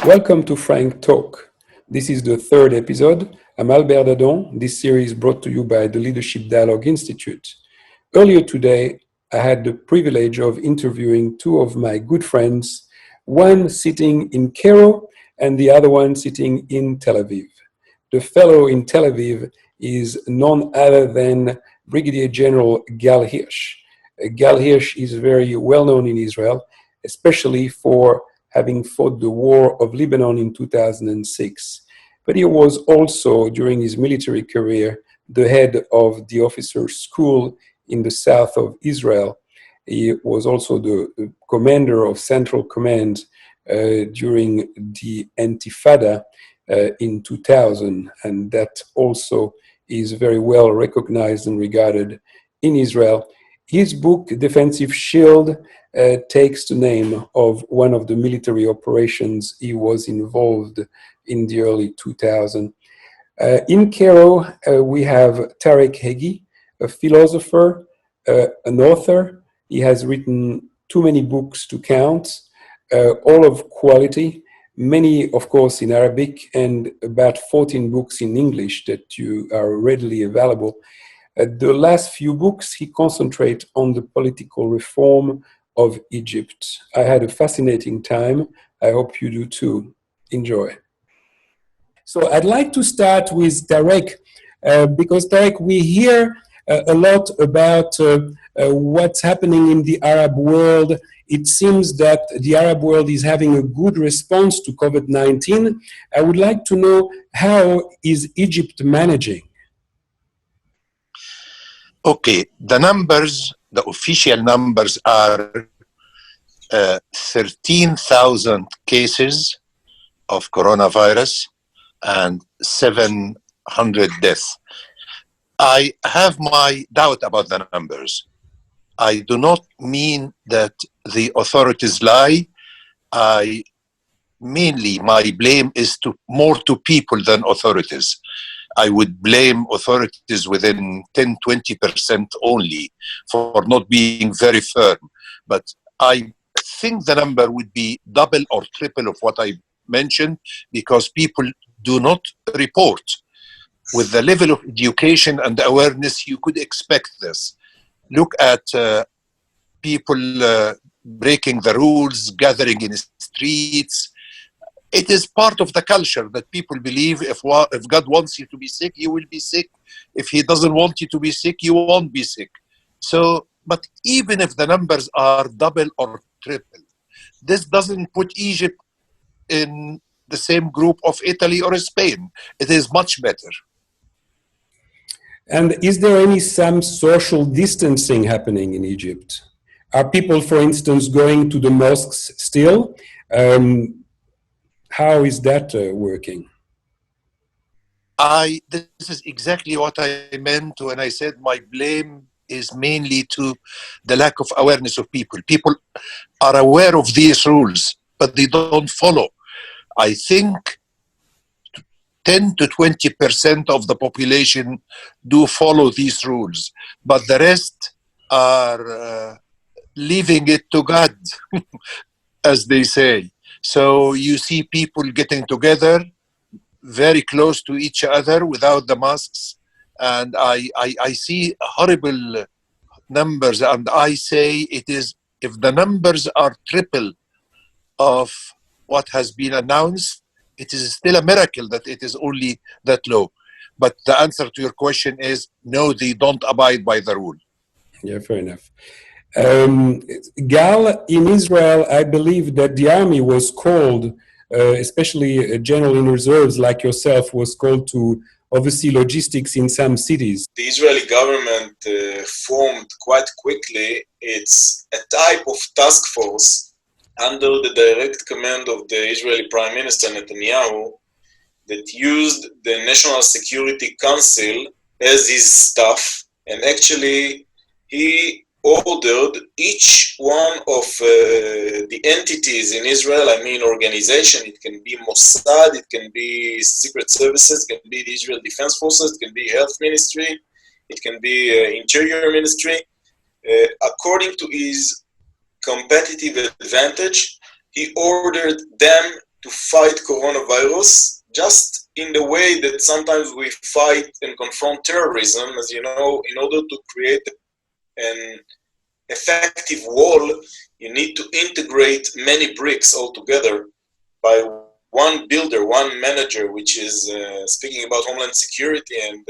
Welcome to Frank Talk. This is the third episode. I'm Albert Dadon. This series is brought to you by the Leadership Dialogue Institute. Earlier today, I had the privilege of interviewing two of my good friends, one sitting in Cairo and the other one sitting in Tel Aviv. The fellow in Tel Aviv is none other than Brigadier General Gal Hirsh. Gal Hirsh is very well known in Israel, especially for having fought the War of Lebanon in 2006. But he was also, during his military career, the head of the officers' school in the south of Israel. He was also the commander of Central Command during the Intifada in 2000, and that also is very well recognized and regarded in Israel. His book, Defensive Shield, takes the name of one of the military operations he was involved in the early 2000s. In Cairo, we have Tarek Heggy, a philosopher, an author. He has written too many books to count, all of quality, many, of course, in Arabic, and about 14 books in English that are readily available. The last few books, he concentrates on the political reform of Egypt. I had a fascinating time. I hope you do too. Enjoy. So I'd like to start with Tarek, because Tarek, we hear a lot about what's happening in the Arab world. It seems that the Arab world is having a good response to COVID-19. I would like to know, how is Egypt managing? Okay, the official numbers are 13,000 cases of coronavirus and 700 deaths. I have my doubt about the numbers. I do not mean that the authorities lie. Mainly my blame is more to people than authorities. I would blame authorities within 10-20% only for not being very firm. But I think the number would be double or triple of what I mentioned, because people do not report. With the level of education and awareness, you could expect this. Look at people breaking the rules, gathering in streets. It is part of the culture that people believe if God wants you to be sick, you will be sick. If He doesn't want you to be sick, you won't be sick. So, but even if the numbers are double or triple, this doesn't put Egypt in the same group of Italy or Spain. It is much better. And is there some social distancing happening in Egypt? Are people, for instance, going to the mosques still? How is that working? This is exactly what I meant when I said my blame is mainly to the lack of awareness of people. People are aware of these rules, but they don't follow. I think 10 to 20% of the population do follow these rules, but the rest are leaving it to God, as they say. So you see people getting together very close to each other without the masks. And I see horrible numbers. And I say it is, if the numbers are triple of what has been announced, it is still a miracle that it is only that low. But the answer to your question is no, they don't abide by the rule. Yeah, fair enough. Gal, in Israel, I believe that the army was called, especially a general in reserves like yourself, was called to oversee logistics in some cities. The Israeli government formed quite quickly. It's a type of task force under the direct command of the Israeli Prime Minister Netanyahu that used the National Security Council as his staff, and actually he ordered each one of the entities in Israel, I mean organization, it can be Mossad, it can be Secret Services, it can be the Israel Defense Forces, it can be Health Ministry, it can be Interior Ministry. According to his competitive advantage, he ordered them to fight coronavirus, just in the way that sometimes we fight and confront terrorism. As you know, in order to create an effective wall, you need to integrate many bricks all together by one builder, one manager, which is speaking about Homeland Security and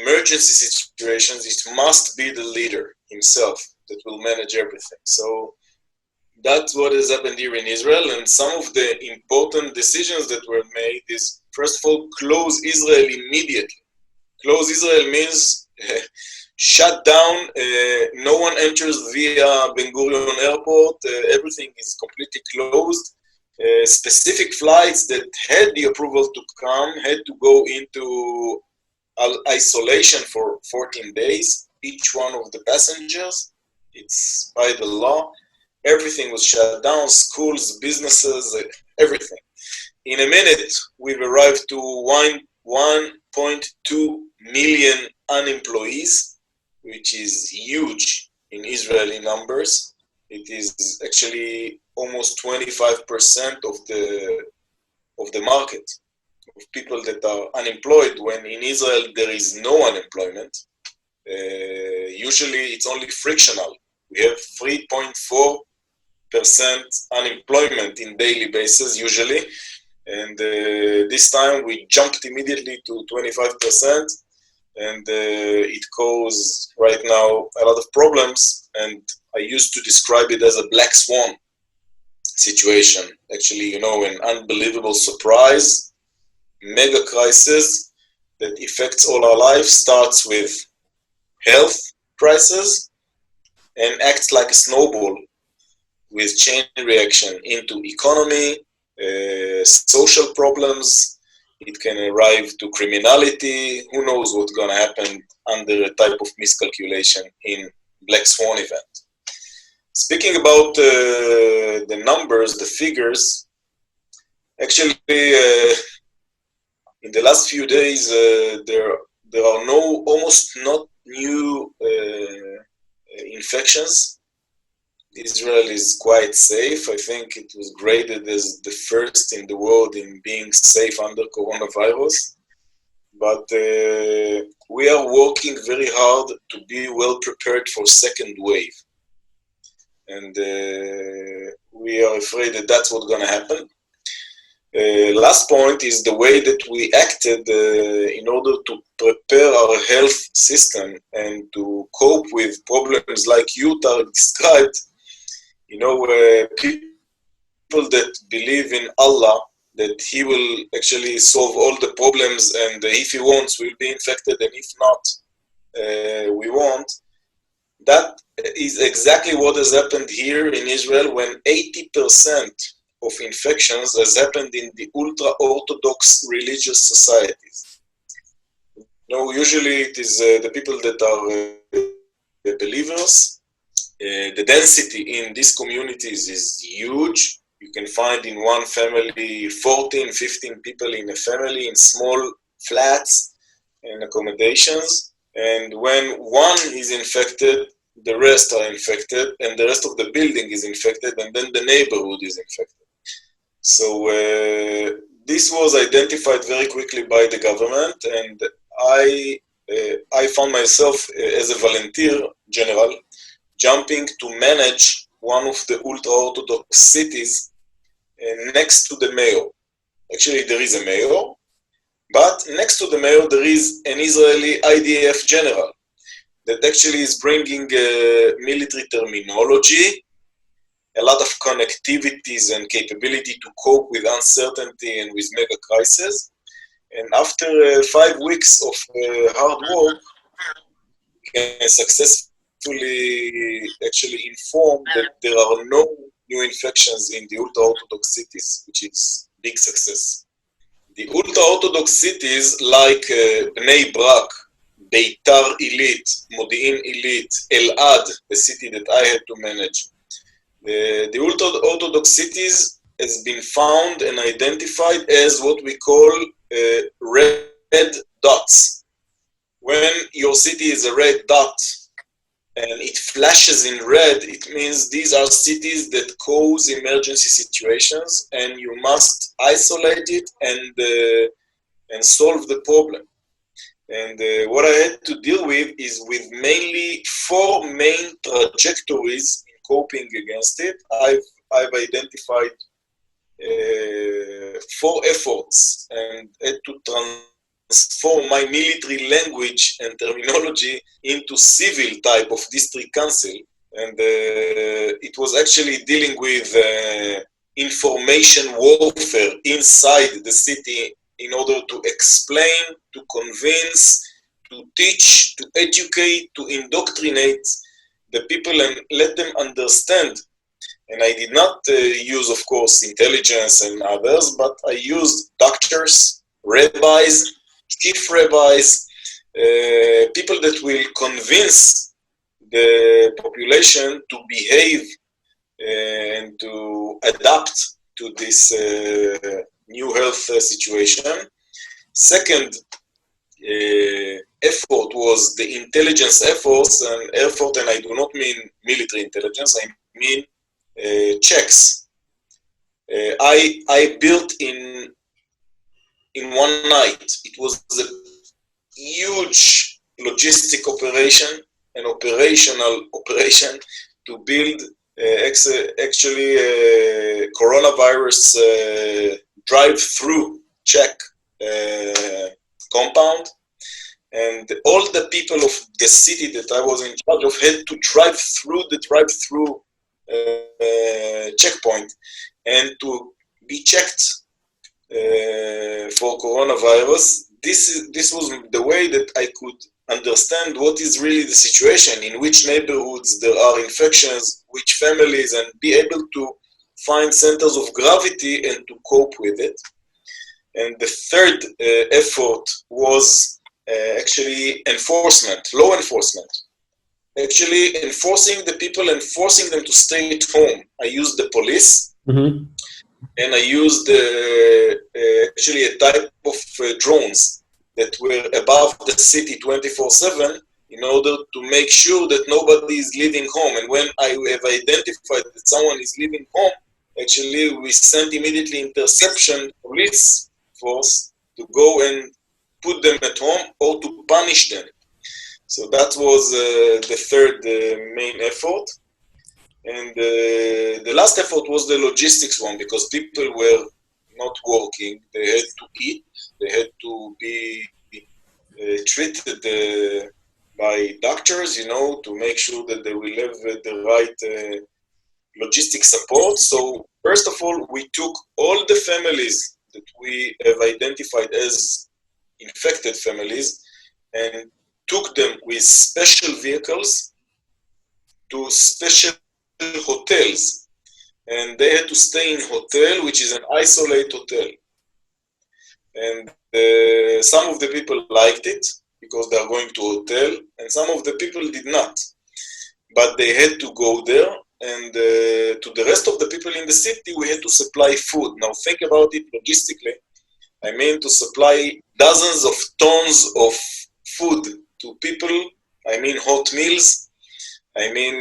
emergency situations. It must be the leader himself that will manage everything. So that's what has happened here in Israel, and some of the important decisions that were made is, first of all, close Israel immediately. Close Israel means shut down, no one enters via Ben Gurion Airport, everything is completely closed. Specific flights that had the approval to come had to go into isolation for 14 days, each one of the passengers. It's by the law. Everything was shut down, schools, businesses, everything. In a minute, we've arrived to 1.2 million unemployees, which is huge in Israeli numbers. It is actually almost 25% of the market of people that are unemployed, when in Israel there is no unemployment. Usually it's only frictional. We have 3.4% unemployment in daily basis usually, and this time we jumped immediately to 25%, and it causes right now a lot of problems, and I used to describe it as a black swan situation. Actually, you know, an unbelievable surprise, mega crisis that affects all our life, starts with health crisis and acts like a snowball with chain reaction into economy, social problems. It can arrive to criminality. Who knows what's going to happen under a type of miscalculation in black swan event. Speaking about the numbers, the figures, actually in the last few days there are almost not new infections. Israel is quite safe. I think it was graded as the first in the world in being safe under coronavirus. But we are working very hard to be well prepared for second wave. And we are afraid that that's what's going to happen. Last point is the way that we acted in order to prepare our health system and to cope with problems like you, Tarek, described. You know, people that believe in Allah, that He will actually solve all the problems, and if He wants, we'll be infected, and if not, we won't. That is exactly what has happened here in Israel, when 80% of infections has happened in the ultra-Orthodox religious societies. No, usually it is the people that are believers. The density in these communities is huge. You can find in one family 14, 15 people in a family in small flats and accommodations. And when one is infected, the rest are infected, and the rest of the building is infected, and then the neighborhood is infected. So this was identified very quickly by the government, and I found myself as a volunteer general jumping to manage one of the ultra-Orthodox cities next to the mayor. Actually, there is a mayor, but next to the mayor there is an Israeli IDF general that actually is bringing military terminology, a lot of connectivities and capability to cope with uncertainty and with mega crisis. And after 5 weeks of hard work, we can successfully actually inform that there are no new infections in the ultra-Orthodox cities, which is big success. The ultra-Orthodox cities like Bnei Brak, Beitar Ilit, Modi'in Ilit, Elad, the city that I had to manage. The ultra-Orthodox cities has been found and identified as what we call red dots. When your city is a red dot and it flashes in red, it means these are cities that cause emergency situations, and you must isolate it and solve the problem. And what I had to deal with is with mainly 4 main trajectories in coping against it. I've identified 4 efforts and had to transform my military language and terminology into civil type of district council. And it was actually dealing with information warfare inside the city in order to explain, to convince, to teach, to educate, to indoctrinate the people and let them understand. And I did not use, of course, intelligence and others, but I used doctors, rabbis, chief rabbis, people that will convince the population to behave and to adapt to this new health situation. Second effort was the intelligence efforts, and I do not mean military intelligence, I mean checks. I built in one night. It was a huge logistic operation, an operational operation to build actually coronavirus drive-through check compound, and all the people of the city that I was in charge of had to drive through the drive-through checkpoint and to be checked for coronavirus. This was the way that I could understand what is really the situation, in which neighborhoods there are infections, which families, and be able to find centers of gravity and to cope with it. And the third effort was actually enforcement, law enforcement. Actually enforcing the people and forcing them to stay at home. I used the police, and I used actually a type of drones that were above the city 24/7 in order to make sure that nobody is leaving home. And when I have identified that someone is leaving home, actually we sent immediately interception police force to go and put them at home or to punish them. So that was the third main effort. And the last effort was the logistics one, because people were not working. They had to eat. They had to be treated by doctors, to make sure that they will have the right logistic support. So first of all, we took all the families that we have identified as infected families and took them with special vehicles to special hotels, and they had to stay in hotel, which is an isolated hotel. And some of the people liked it because they are going to hotel, and some of the people did not. But they had to go there, and to the rest of the people in the city, we had to supply food. Now think about it logistically. I mean, to supply dozens of tons of food to people. I mean, hot meals. I mean,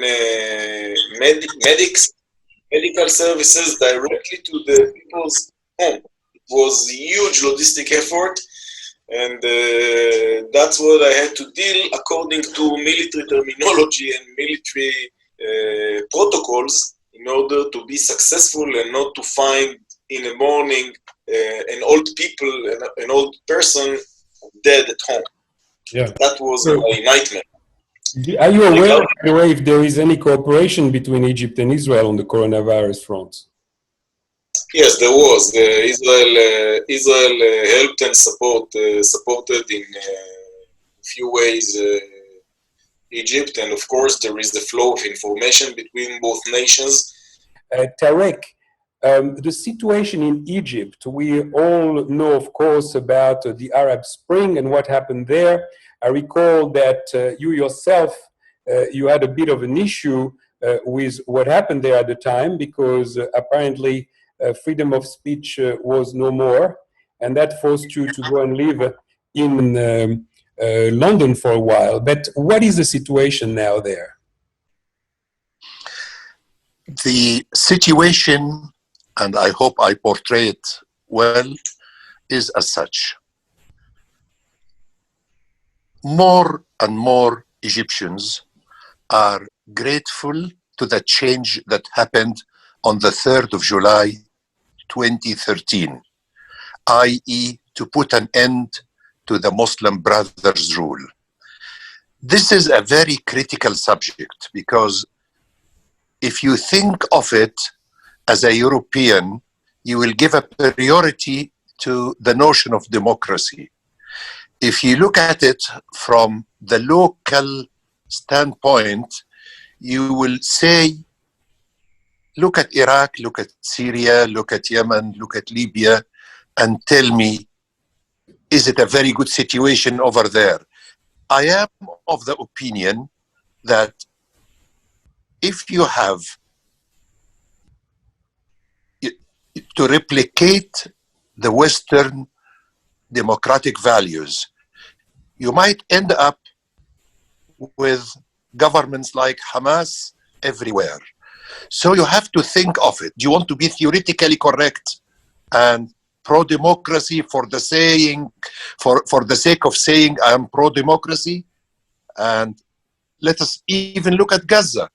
medical services directly to the people's home. It was a huge logistic effort, and that's what I had to deal according to military terminology and military protocols in order to be successful and not to find in the morning an old person dead at home. Yeah. That was my nightmare. Are you aware, by the way, if there is any cooperation between Egypt and Israel on the coronavirus front? Yes, there was. Israel helped and supported in a few ways Egypt, and of course there is the flow of information between both nations. Tarek, the situation in Egypt, we all know, of course, about the Arab Spring and what happened there. I recall that you yourself, you had a bit of an issue with what happened there at the time, because apparently freedom of speech was no more, and that forced you to go and live in London for a while. But what is the situation now there? The situation, and I hope I portray it well, is as such. More and more Egyptians are grateful to the change that happened on the 3rd of July 2013, i.e. to put an end to the Muslim Brothers rule. This is a very critical subject because if you think of it as a European, you will give a priority to the notion of democracy. If you look at it from the local standpoint, you will say, look at Iraq, look at Syria, look at Yemen, look at Libya, and tell me, is it a very good situation over there? I am of the opinion that if you have to replicate the Western democratic values, you might end up with governments like Hamas everywhere. So you have to think of it. Do you want to be theoretically correct and pro-democracy for the sake of saying I am pro-democracy? And let us even look at Gaza.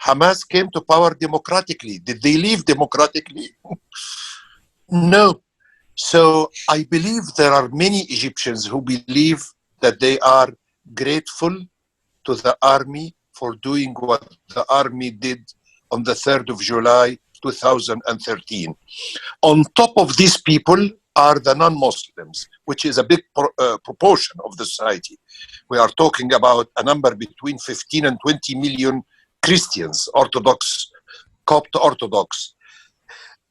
Hamas came to power democratically. Did they leave democratically? No. So I believe there are many Egyptians who believe that they are grateful to the army for doing what the army did on the 3rd of July 2013. On top of these people are the non-Muslims, which is a big proportion of the society. We are talking about a number between 15 and 20 million Christians, Orthodox, Coptic Orthodox.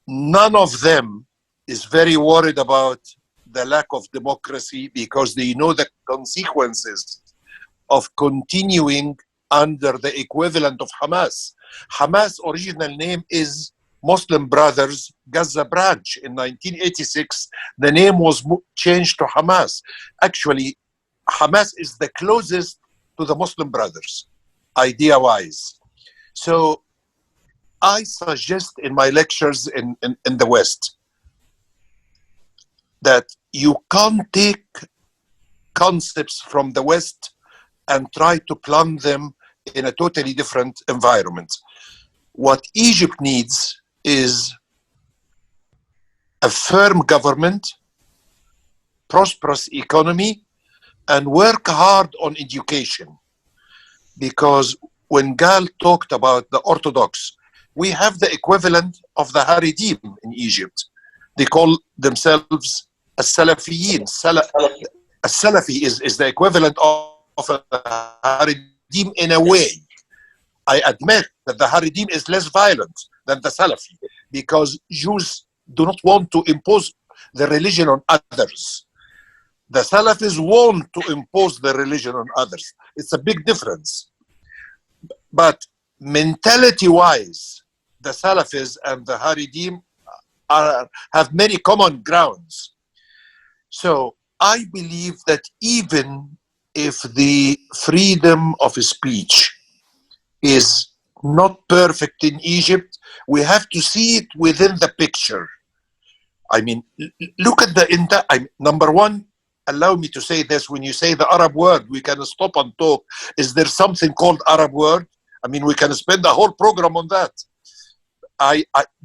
None of them is very worried about the lack of democracy because they know the consequences of continuing under the equivalent of Hamas. Hamas' original name is Muslim Brothers Gaza Branch. In 1986, the name was changed to Hamas. Actually, Hamas is the closest to the Muslim Brothers, idea-wise. So I suggest in my lectures in the West that you can't take concepts from the West and try to plunge them in a totally different environment. What Egypt needs is a firm government, prosperous economy, and work hard on education. Because when Gal talked about the Orthodox, we have the equivalent of the Haredim in Egypt. They call themselves a Salafiyin. A Salafi is the equivalent of a Haredim in a way. I admit that the Haredim is less violent than the Salafi because Jews do not want to impose the religion on others. The Salafis want to impose the religion on others. It's a big difference. But mentality-wise, the Salafis and the Haredim have many common grounds. So I believe that even if the freedom of speech is not perfect in Egypt, we have to see it within the picture. I mean, look at the number one, allow me to say this, when you say the Arab word, we can stop and talk. Is there something called Arab word? I mean, we can spend a whole program on that.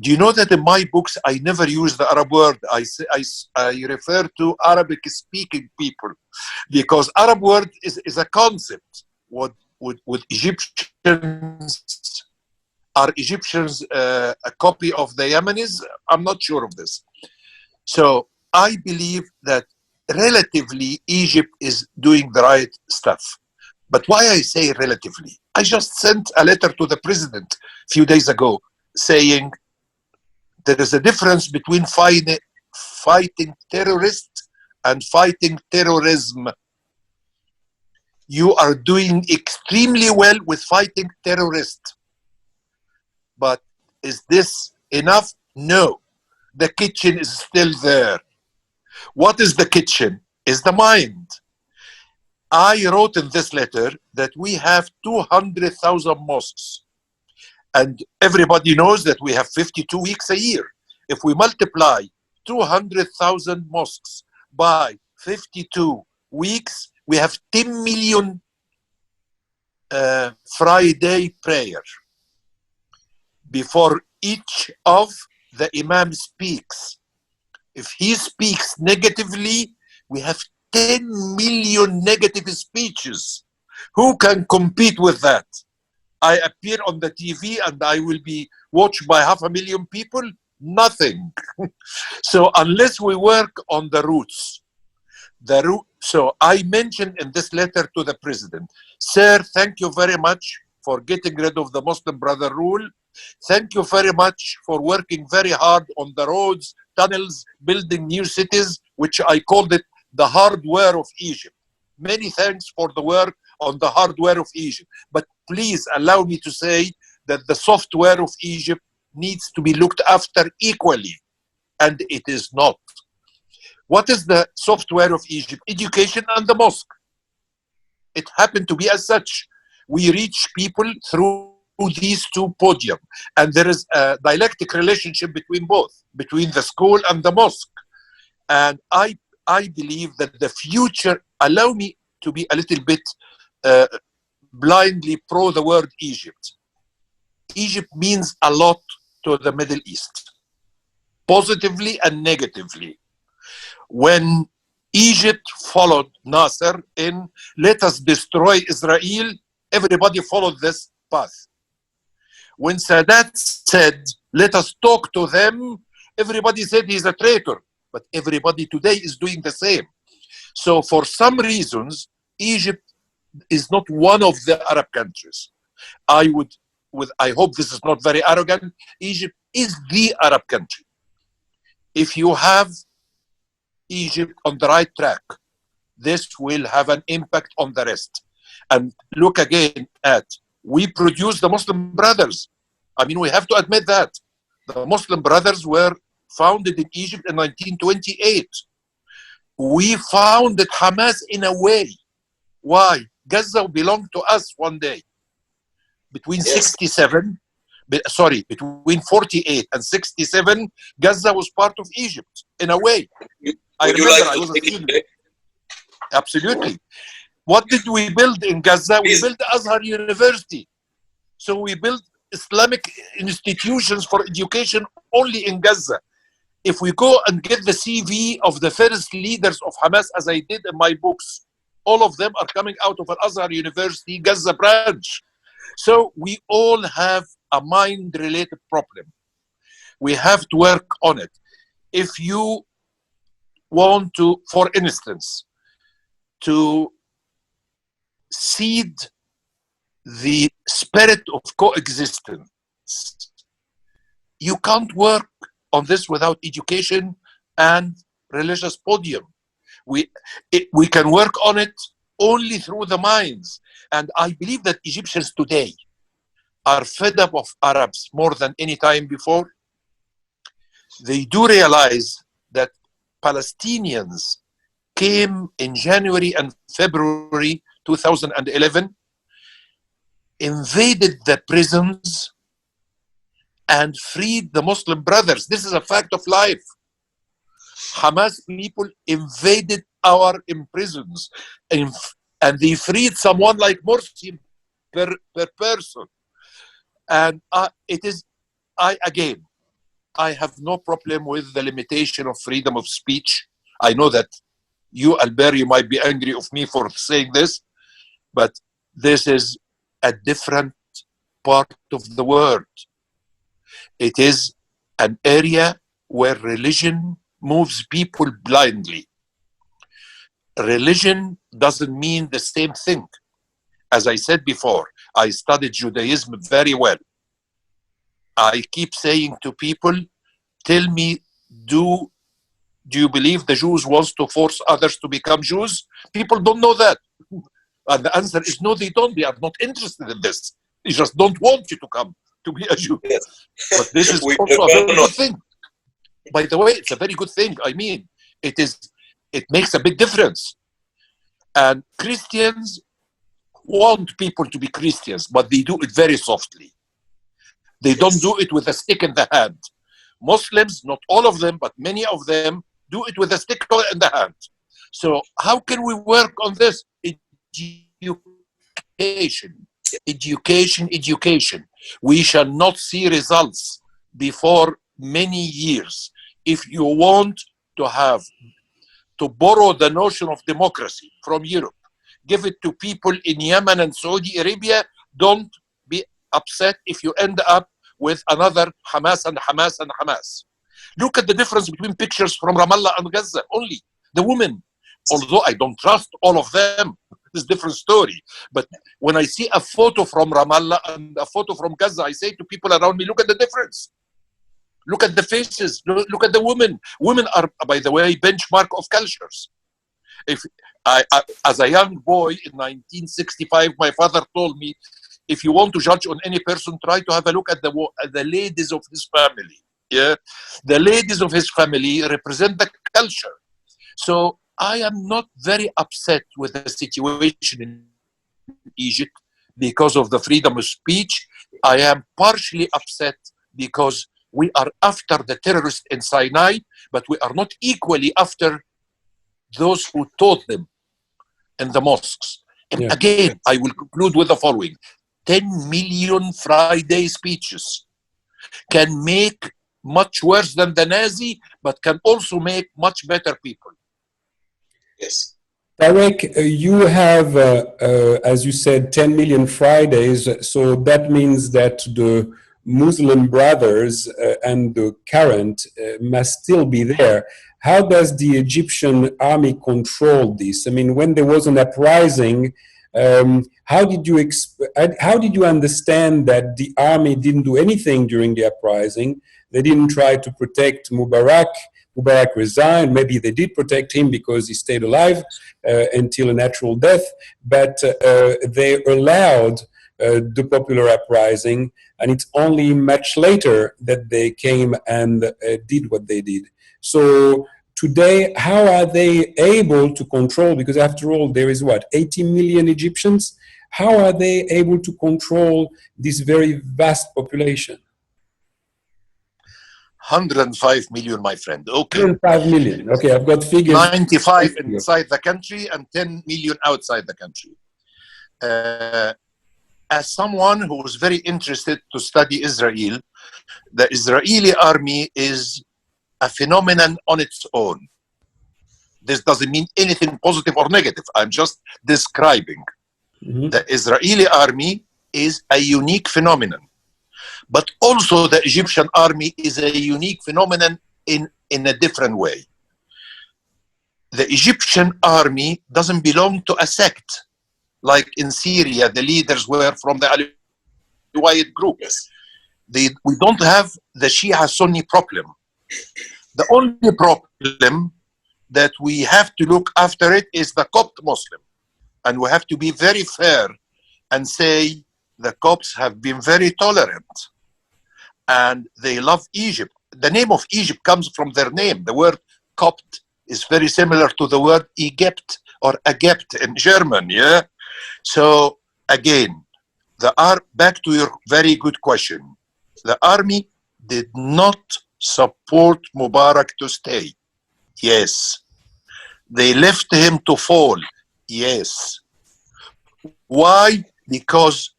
Do you know that in my books, I never use the Arab word. I refer to Arabic speaking people because Arab word is a concept. What with Egyptians, are Egyptians a copy of the Yemenis? I'm not sure of this. So I believe that relatively Egypt is doing the right stuff. But why I say relatively? I just sent a letter to the president a few days ago saying there is a difference between fighting terrorists and fighting terrorism. You are doing extremely well with fighting terrorists. But is this enough? No. The kitchen is still there. What is the kitchen? Is the mind. I wrote in this letter that we have 200,000 mosques. And everybody knows that we have 52 weeks a year. If we multiply 200,000 mosques by 52 weeks, we have 10 million Friday prayer. Before each of the Imam speaks, if he speaks negatively, we have 10 million negative speeches. Who can compete with that? I appear on the TV and I will be watched by 500,000 people? Nothing. So unless we work on the roots, so I mentioned in this letter to the president, sir, thank you very much for getting rid of the Muslim brother rule. Thank you very much for working very hard on the roads, tunnels, building new cities, which I called it the hardware of Egypt. Many thanks for the work on the hardware of Egypt. But please allow me to say that the software of Egypt needs to be looked after equally. And it is not. What is the software of Egypt? Education and the mosque. It happened to be as such. We reach people through these two podiums. And there is a dialectic relationship between both, between the school and the mosque. And I believe that the future, allow me to be a little bit blindly pro the word Egypt. Egypt means a lot to the Middle East, positively and negatively. When Egypt followed Nasser in let us destroy Israel, everybody followed this path. When Sadat said, let us talk to them, everybody said he's a traitor. But everybody today is doing the same. So for some reasons, Egypt is not one of the Arab countries. I hope this is not very arrogant, Egypt is the Arab country. If you have Egypt on the right track, this will have an impact on the rest. And look again at, we produce the Muslim Brothers. I mean, we have to admit that. The Muslim Brothers were founded in Egypt in 1928. We founded Hamas in a way. Why? Gaza belonged to us one day. Between 48 and 67, Gaza was part of Egypt in a way. I was a student. Absolutely. What did we build in Gaza? We built Azhar University. So we built Islamic institutions for education only in Gaza. If we go and get the CV of the first leaders of Hamas, as I did in my books, all of them are coming out of Al-Azhar University, Gaza branch. So we all have a mind-related problem. We have to work on it. If you want to, for instance, to seed the spirit of coexistence, you can't work on this without education and religious podium. We can work on it only through the minds. And I believe that Egyptians today are fed up of Arabs more than any time before. They do realize that Palestinians came in January and February 2011, invaded the prisons, and freed the Muslim Brothers. This is a fact of life. Hamas people invaded our prisons, and they freed someone like Morsi per person. And I have no problem with the limitation of freedom of speech. I know that you, Albert, you might be angry of me for saying this, but this is a different part of the world. It is an area where religion moves people blindly. Religion doesn't mean the same thing. As I said before, I studied Judaism very well. I keep saying to people, tell me, do you believe the Jews want to force others to become Jews? People don't know that. And the answer is no, they don't. They are not interested in this. They just don't want you to come to be a Jew. Yes. But this is also a very good thing. By the way, it's a very good thing. I mean, it makes a big difference. And Christians want people to be Christians, but they do it very softly. They don't do it with a stick in the hand. Muslims, not all of them, but many of them do it with a stick in the hand. So how can we work on this? Education. We shall not see results before many years. If you want to borrow the notion of democracy from Europe, give it to people in Yemen and Saudi Arabia, don't be upset if you end up with another Hamas and Hamas and Hamas. Look at the difference between pictures from Ramallah and Gaza, only the women. Although I don't trust all of them, it's a different story. But when I see a photo from Ramallah and a photo from Gaza, I say to people around me, look at the difference. Look at the faces, look at the women. Women are, by the way, benchmark of cultures. If as a young boy in 1965, my father told me, if you want to judge on any person, try to have a look at the ladies of his family. Yeah, the ladies of his family represent the culture. So I am not very upset with the situation in Egypt because of the freedom of speech. I am partially upset because we are after the terrorists in Sinai, but we are not equally after those who taught them in the mosques. And again, I will conclude with the following. 10 million Friday speeches can make much worse than the Nazi, but can also make much better people. Yes. Tarek, you have, as you said, 10 million Fridays, so that means that the Muslim Brothers and the current must still be there. How does the Egyptian army control this? I mean, when there was an uprising, how did you understand that the army didn't do anything during the uprising? They didn't try to protect Mubarak. Mubarak resigned. Maybe they did protect him because he stayed alive until a natural death, but they allowed the popular uprising, and it's only much later that they came and did what they did. So today, how are they able to control, because after all, there is what, 80 million Egyptians? How are they able to control this very vast population? 105 million, my friend. Okay. 105 million. Okay, I've got figures. 95 inside the country and 10 million outside the country. As someone who was very interested to study Israel, the Israeli army is a phenomenon on its own. This doesn't mean anything positive or negative. I'm just describing. The Israeli army is a unique phenomenon. But also the Egyptian army is a unique phenomenon in a different way. The Egyptian army doesn't belong to a sect. Like in Syria, the leaders were from the Alawite group. Yes. We don't have the Shia-Sunni problem. The only problem that we have to look after it is the Copt Muslim. And we have to be very fair and say the Copts have been very tolerant. And they love Egypt. The name of Egypt comes from their name. The word Copt is very similar to the word Egypt or Egypt in German, yeah? So again, back to your very good question. The army did not support Mubarak to stay. Yes. They left him to fall. Yes. Why? Because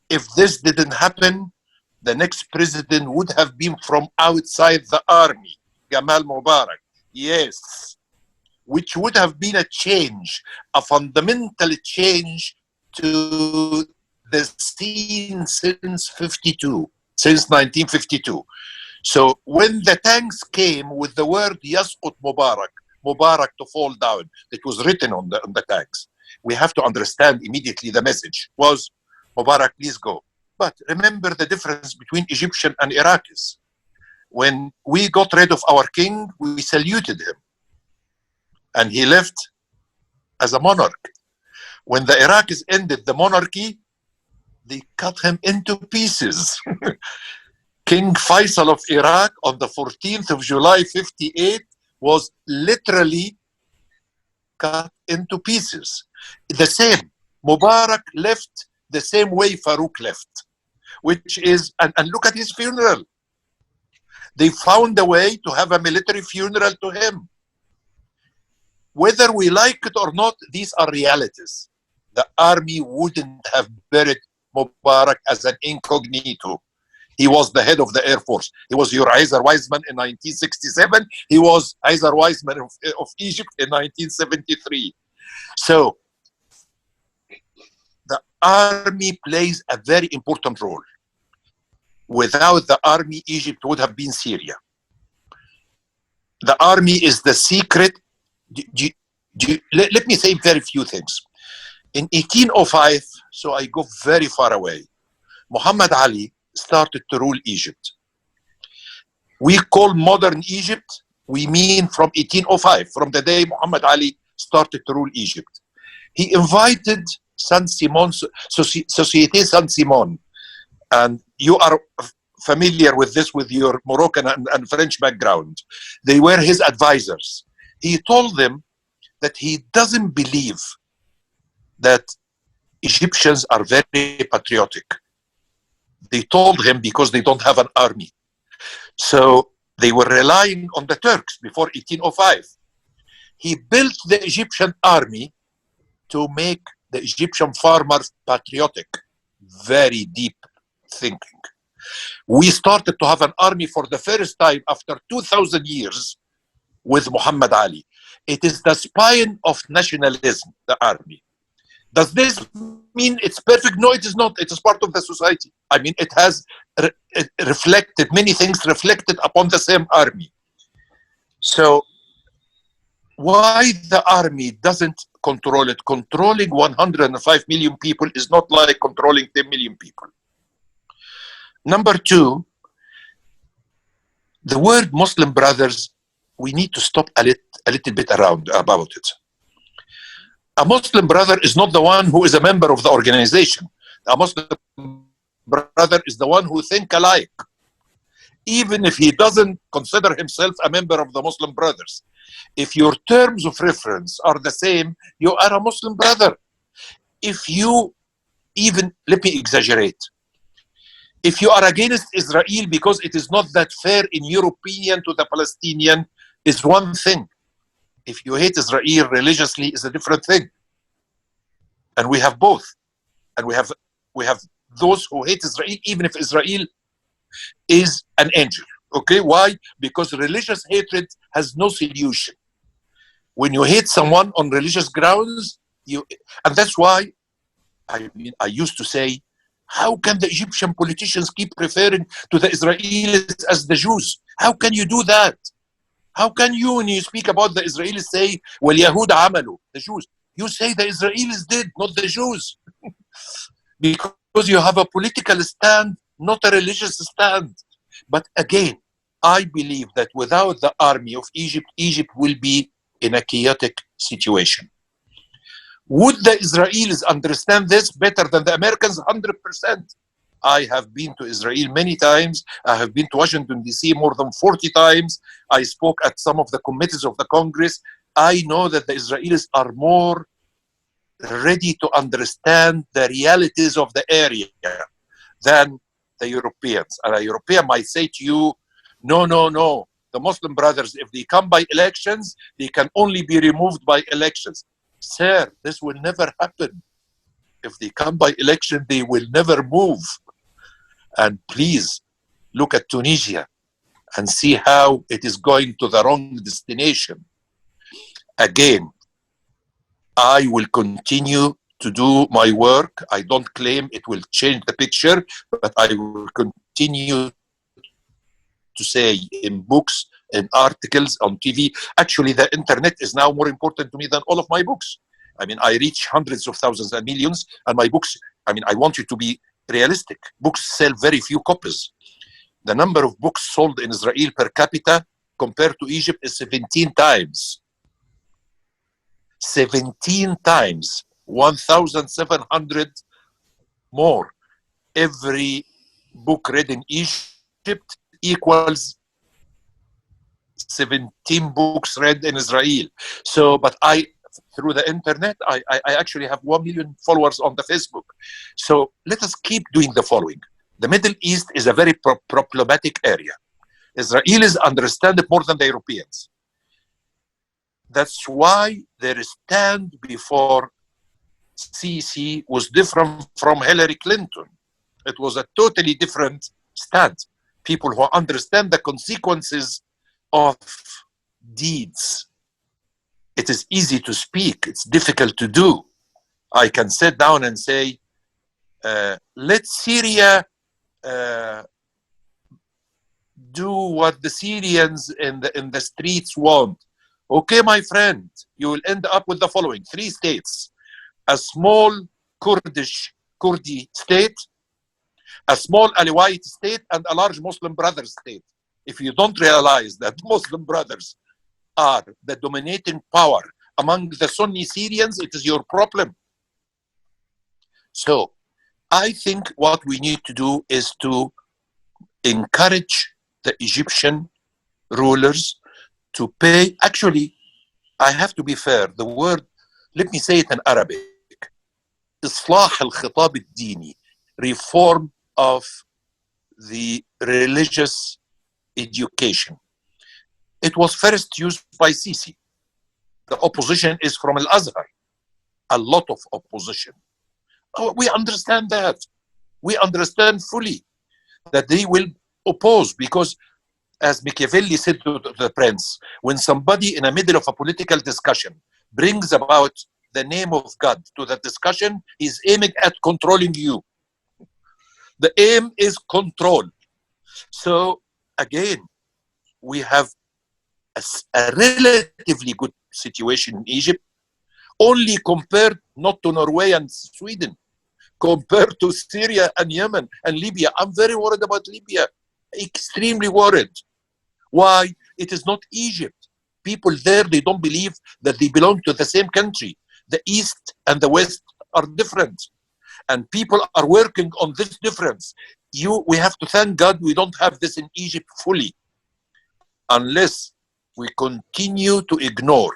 if this didn't happen, the next president would have been from outside the army, Gamal Mubarak. Yes. Which would have been a change, a fundamental change to the scene since 1952. So when the tanks came with the word Yasqut Mubarak to fall down, it was written on the tanks. We have to understand immediately the message was, Mubarak, please go. But remember the difference between Egyptian and Iraqis. When we got rid of our king, we saluted him. And he left as a monarch. When the Iraqis ended the monarchy, they cut him into pieces. King Faisal of Iraq on the 14th of July, 58, was literally cut into pieces. The same. Mubarak left the same way Farouk left. which is, and look at his funeral. They found a way to have a military funeral to him. Whether we like it or not, these are realities. The army wouldn't have buried Mubarak as an incognito. He was the head of the Air Force. He was your Ezer Weizmann in 1967. He was Ezer Weizmann of Egypt in 1973. So the army plays a very important role. Without the army, Egypt would have been Syria. The army is the secret. Let me say very few things. In 1805, so I go very far away, Muhammad Ali started to rule Egypt. We call modern Egypt, we mean from 1805, from the day Muhammad Ali started to rule Egypt. He invited Saint-Simon, Société Saint-Simon, and you are familiar with this with your Moroccan and French background. They were his advisors. He told them that he doesn't believe that Egyptians are very patriotic. They told him because they don't have an army. So they were relying on the Turks before 1805. He built the Egyptian army to make the Egyptian farmers patriotic. Very deep thinking. We started to have an army for the first time after 2,000 years with Muhammad Ali. It is the spine of nationalism, the army. Does this mean it's perfect? No, it is not. It is part of the society. I mean, it has reflected, many things reflected upon the same army. So why the army doesn't control it? Controlling 105 million people is not like controlling 10 million people. Number two, the word Muslim Brothers, we need to stop a little bit around about it. A Muslim brother is not the one who is a member of the organization. A Muslim brother is the one who thinks alike, even if he doesn't consider himself a member of the Muslim Brothers. If your terms of reference are the same, you are a Muslim brother. If you even, let me exaggerate, if you are against Israel because it is not that fair in your opinion to the Palestinian, is one thing. If you hate Israel religiously, is a different thing. And we have both. And we have those who hate Israel, even if Israel is an angel. Okay, why? Because religious hatred has no solution. When you hate someone on religious grounds, and that's why I used to say, how can the Egyptian politicians keep referring to the Israelis as the Jews? How can you do that? How can you, when you speak about the Israelis, say, well, Yahud amalu, the Jews? You say the Israelis did, not the Jews. Because you have a political stand, not a religious stand. But again, I believe that without the army of Egypt, Egypt will be in a chaotic situation. Would the Israelis understand this better than the Americans? 100%. I have been to Israel many times. I have been to Washington, D.C. more than 40 times. I spoke at some of the committees of the Congress. I know that the Israelis are more ready to understand the realities of the area than the Europeans. And a European might say to you, no, no, no. The Muslim brothers, if they come by elections, they can only be removed by elections. Sir, this will never happen. If they come by election, they will never move. And please look at Tunisia and see how it is going to the wrong destination. Again, I will continue to do my work. I don't claim it will change the picture, but I will continue to say in books, in articles, on TV. Actually, the internet is now more important to me than all of my books. I mean, I reach hundreds of thousands and millions, and my books, I mean, I want you to be realistic. Books sell very few copies. The number of books sold in Israel per capita compared to Egypt is 17 times. 17 times, 1,700 more. Every book read in Egypt equals 17 books read in Israel. So, but through the internet, I actually have 1 million followers on the Facebook. So let us keep doing the following. The Middle East is a very problematic area. Israelis understand it more than the Europeans. That's why their stand before Sisi was different from Hillary Clinton. It was a totally different stand. People who understand the consequences of deeds. It is easy to speak, it's difficult to do. I can sit down and say, let Syria do what the Syrians in the streets want. Okay, my friend, you will end up with the following: 3 states, a small Kurdi state, a small Alawite state, and a large Muslim Brothers state. If you don't realize that Muslim Brothers are the dominating power among the Sunni Syrians, it is your problem. So I think what we need to do is to encourage the Egyptian rulers to pay. Actually, I have to be fair. The word, let me say it in Arabic, إصلاح الخطاب الديني, reform of the religious education. It was first used by Sisi. The opposition is from Al-Azhar. A lot of opposition. Oh, we understand that. We understand fully that they will oppose, because as Machiavelli said to the prince, when somebody in the middle of a political discussion brings about the name of God to the discussion, he's aiming at controlling you. The aim is control. So again, we have a relatively good situation in Egypt, only compared not to Norway and Sweden, compared to Syria and Yemen and Libya. I'm very worried about Libya, extremely worried. Why? It is not Egypt. People there, they don't believe that they belong to the same country. The East and the West are different. And people are working on this difference. We have to thank God we don't have this in Egypt fully. Unless we continue to ignore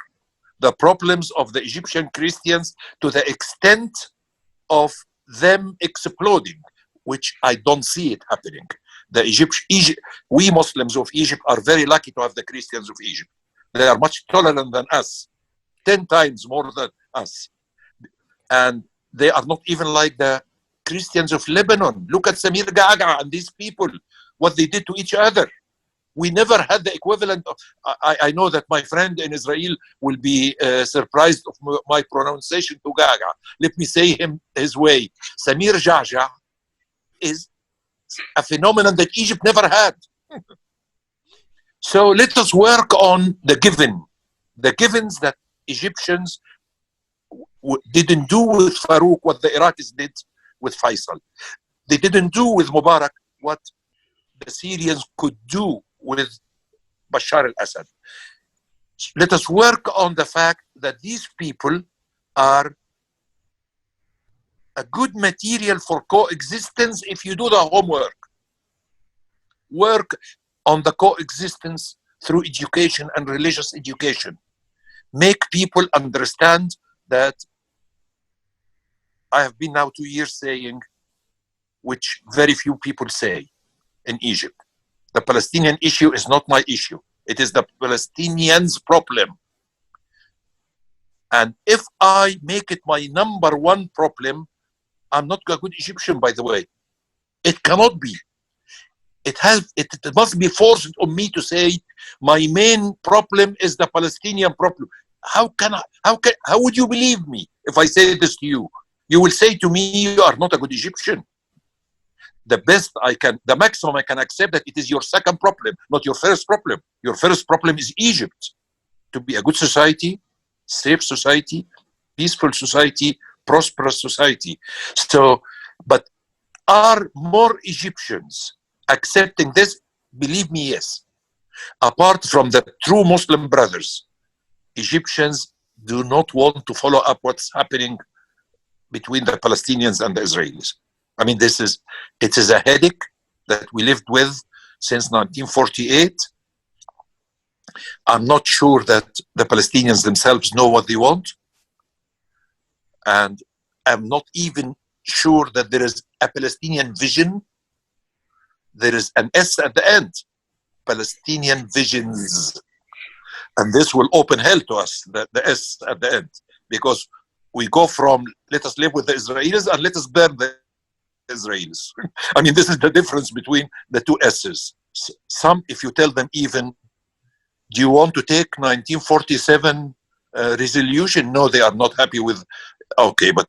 the problems of the Egyptian Christians to the extent of them exploding, which I don't see it happening. We Muslims of Egypt are very lucky to have the Christians of Egypt. They are much tolerant than us, 10 times more than us. And they are not even like the Christians of Lebanon. Look at Samir Gaga and these people, what they did to each other. We never had the equivalent of, I know that my friend in Israel will be surprised of my pronunciation to Gaga. Let me say him his way. Samir Jaja is a phenomenon that Egypt never had. So let us work on the givens that Egyptians didn't do with Farouk what the Iraqis did with Faisal. They didn't do with Mubarak what the Syrians could do with Bashar al-Assad. Let us work on the fact that these people are a good material for coexistence if you do the homework. Work on the coexistence through education and religious education. Make people understand that I have been now 2 years saying, which very few people say in Egypt, the Palestinian issue is not my issue. It is the Palestinians' problem. And if I make it my #1 problem, I'm not a good Egyptian, by the way. It cannot be. It must be forced on me to say my main problem is the Palestinian problem. How would you believe me if I say this to you? You will say to me, you are not a good Egyptian. The maximum I can accept that it is your second problem, not your first problem. Your first problem is Egypt. To be a good society, safe society, peaceful society, prosperous society. So, but are more Egyptians accepting this? Believe me, yes. Apart from the true Muslim brothers, Egyptians do not want to follow up what's happening between the Palestinians and the Israelis. I mean, it is a headache that we lived with since 1948. I'm not sure that the Palestinians themselves know what they want. And I'm not even sure that there is a Palestinian vision there is an S at the end, Palestinian visions. And this will open hell to us, the S at the end, because we go from let us live with the Israelis and let us burn the Israelis. I mean, this is the difference between the two S's. Some, if you tell them even, do you want to take 1947 resolution? No, they are not happy with, okay, but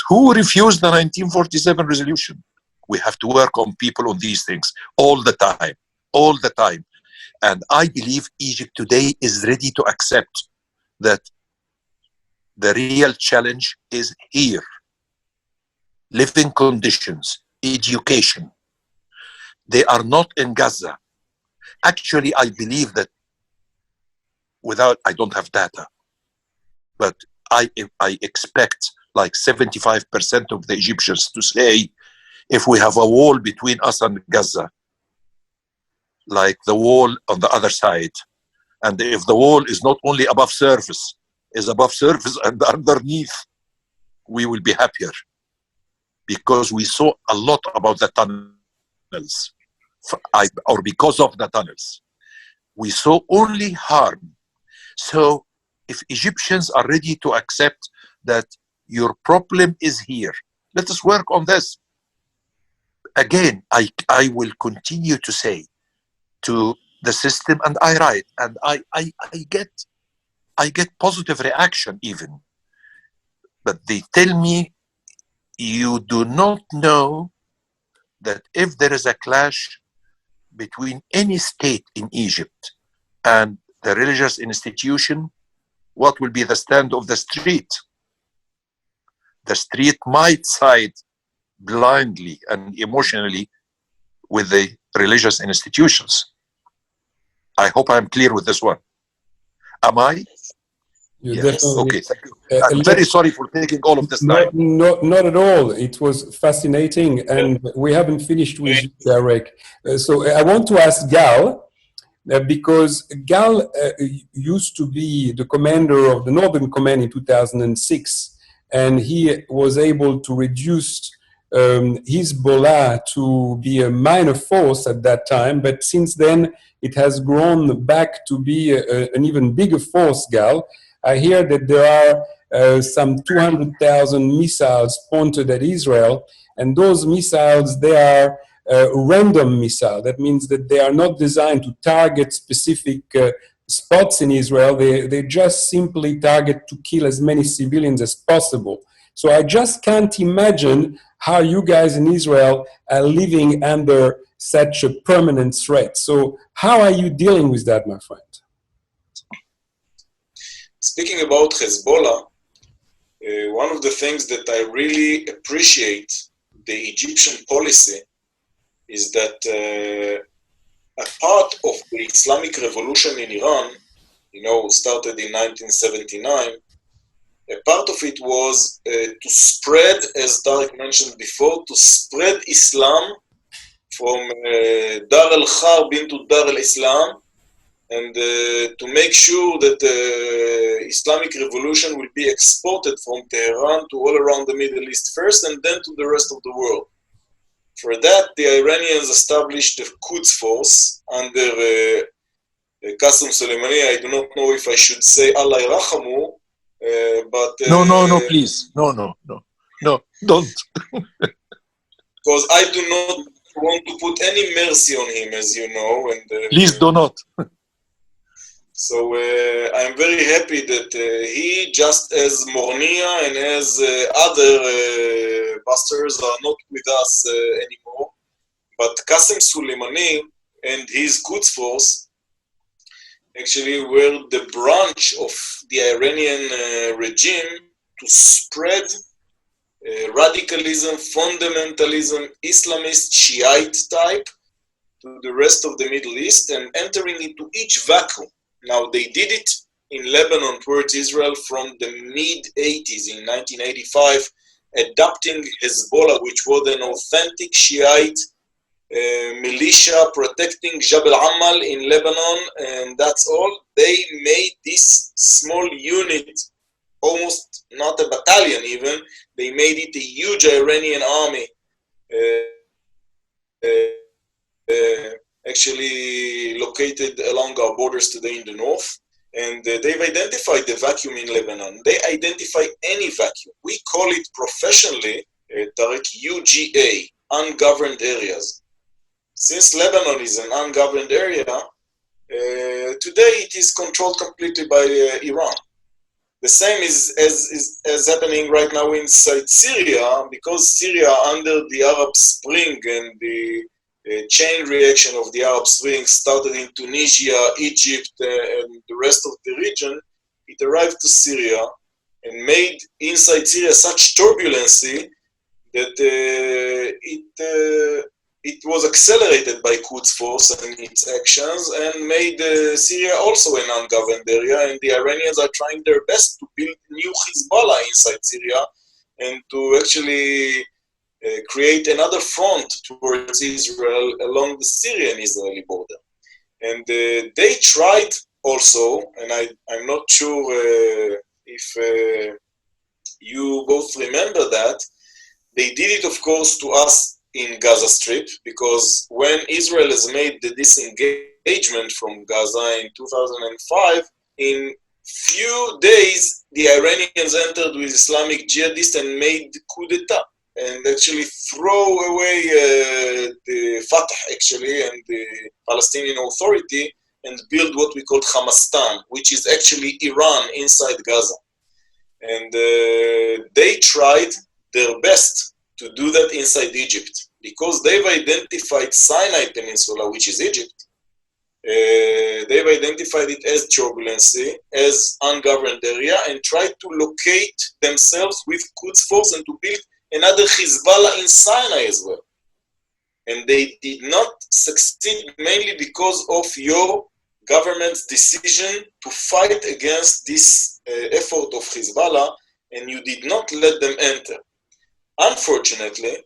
who refused the 1947 resolution? We have to work on people on these things all the time, all the time. And I believe Egypt today is ready to accept that the real challenge is here. Living conditions, education. They are not in Gaza. Actually, I believe that I don't have data, but I expect like 75% of the Egyptians to say, if we have a wall between us and Gaza, like the wall on the other side, and if the wall is not only above surface, is above surface and underneath, we will be happier. Because we saw a lot about the tunnels, or because of the tunnels. We saw only harm. So if Egyptians are ready to accept that your problem is here, let us work on this. Again, I will continue to say to the system, and I write, and I get positive reaction even. But they tell me, you do not know that if there is a clash between any state in Egypt and the religious institution, what will be the stand of the street? The street might side blindly and emotionally with the religious institutions. I hope I'm clear with this one. Am I? Yes. Definitely. Okay, thank you. I'm very sorry for taking all of this time. Not at all. It was fascinating, and we haven't finished with you, Tarek. So I want to ask Gal, because Gal used to be the commander of the Northern Command in 2006, and he was able to reduce Hezbollah to be a minor force at that time, but since then it has grown back to be an even bigger force, Gal. I hear that there are some 200,000 missiles pointed at Israel, and those missiles, they are random missiles. That means that they are not designed to target specific spots in Israel. They just simply target to kill as many civilians as possible. So I just can't imagine how you guys in Israel are living under such a permanent threat. So how are you dealing with that, my friend? Speaking about Hezbollah, one of the things that I really appreciate the Egyptian policy is that a part of the Islamic revolution in Iran, started in 1979, a part of it was to spread, as Tarek mentioned before, to spread Islam from Dar al-Harb into Dar al-Islam, and to make sure that the Islamic revolution will be exported from Tehran to all around the Middle East first, and then to the rest of the world. For that, the Iranians established the Quds Force under Qasem Soleimani. I do not know if I should say Allah Yarahamu, but... No, please. No, don't. Because I do not want to put any mercy on him, as you know. And please do not. So I'm very happy that he, just as Mornia and as other bastards, are not with us anymore. But Qasem Soleimani and his Quds Force actually were the branch of the Iranian regime to spread radicalism, fundamentalism, Islamist, Shiite type to the rest of the Middle East and entering into each vacuum. Now, they did it in Lebanon towards Israel from the mid-80s, in 1985, adopting Hezbollah, which was an authentic Shiite militia protecting Jabal Amal in Lebanon, and that's all. They made this small unit, almost not a battalion even, they made it a huge Iranian army actually located along our borders today in the north. And they've identified the vacuum in Lebanon. They identify any vacuum. We call it professionally, Tarek, UGA, ungoverned areas. Since Lebanon is an ungoverned area, today it is controlled completely by Iran. The same is happening right now inside Syria, because Syria, under the Arab Spring and the chain reaction of the Arab Spring, started in Tunisia, Egypt, and the rest of the region. It arrived to Syria and made inside Syria such turbulency that it was accelerated by Quds force and its actions, and made Syria also an ungoverned area. And the Iranians are trying their best to build new Hezbollah inside Syria and to actually create another front towards Israel along the Syrian-Israeli border. And they tried also, and I'm not sure if you both remember that, they did it, of course, to us in Gaza Strip, because when Israel has made the disengagement from Gaza in 2005, in few days, the Iranians entered with Islamic jihadists and made coup d'etat, and actually throw away the Fatah, actually, and the Palestinian Authority, and build what we call Hamastan, which is actually Iran inside Gaza. And they tried their best to do that inside Egypt, because they've identified Sinai Peninsula, which is Egypt. They've identified it as turbulency, as ungoverned area, and tried to locate themselves with Quds force and to build another Hezbollah in Sinai as well. And they did not succeed, mainly because of your government's decision to fight against this effort of Hezbollah, and you did not let them enter. Unfortunately,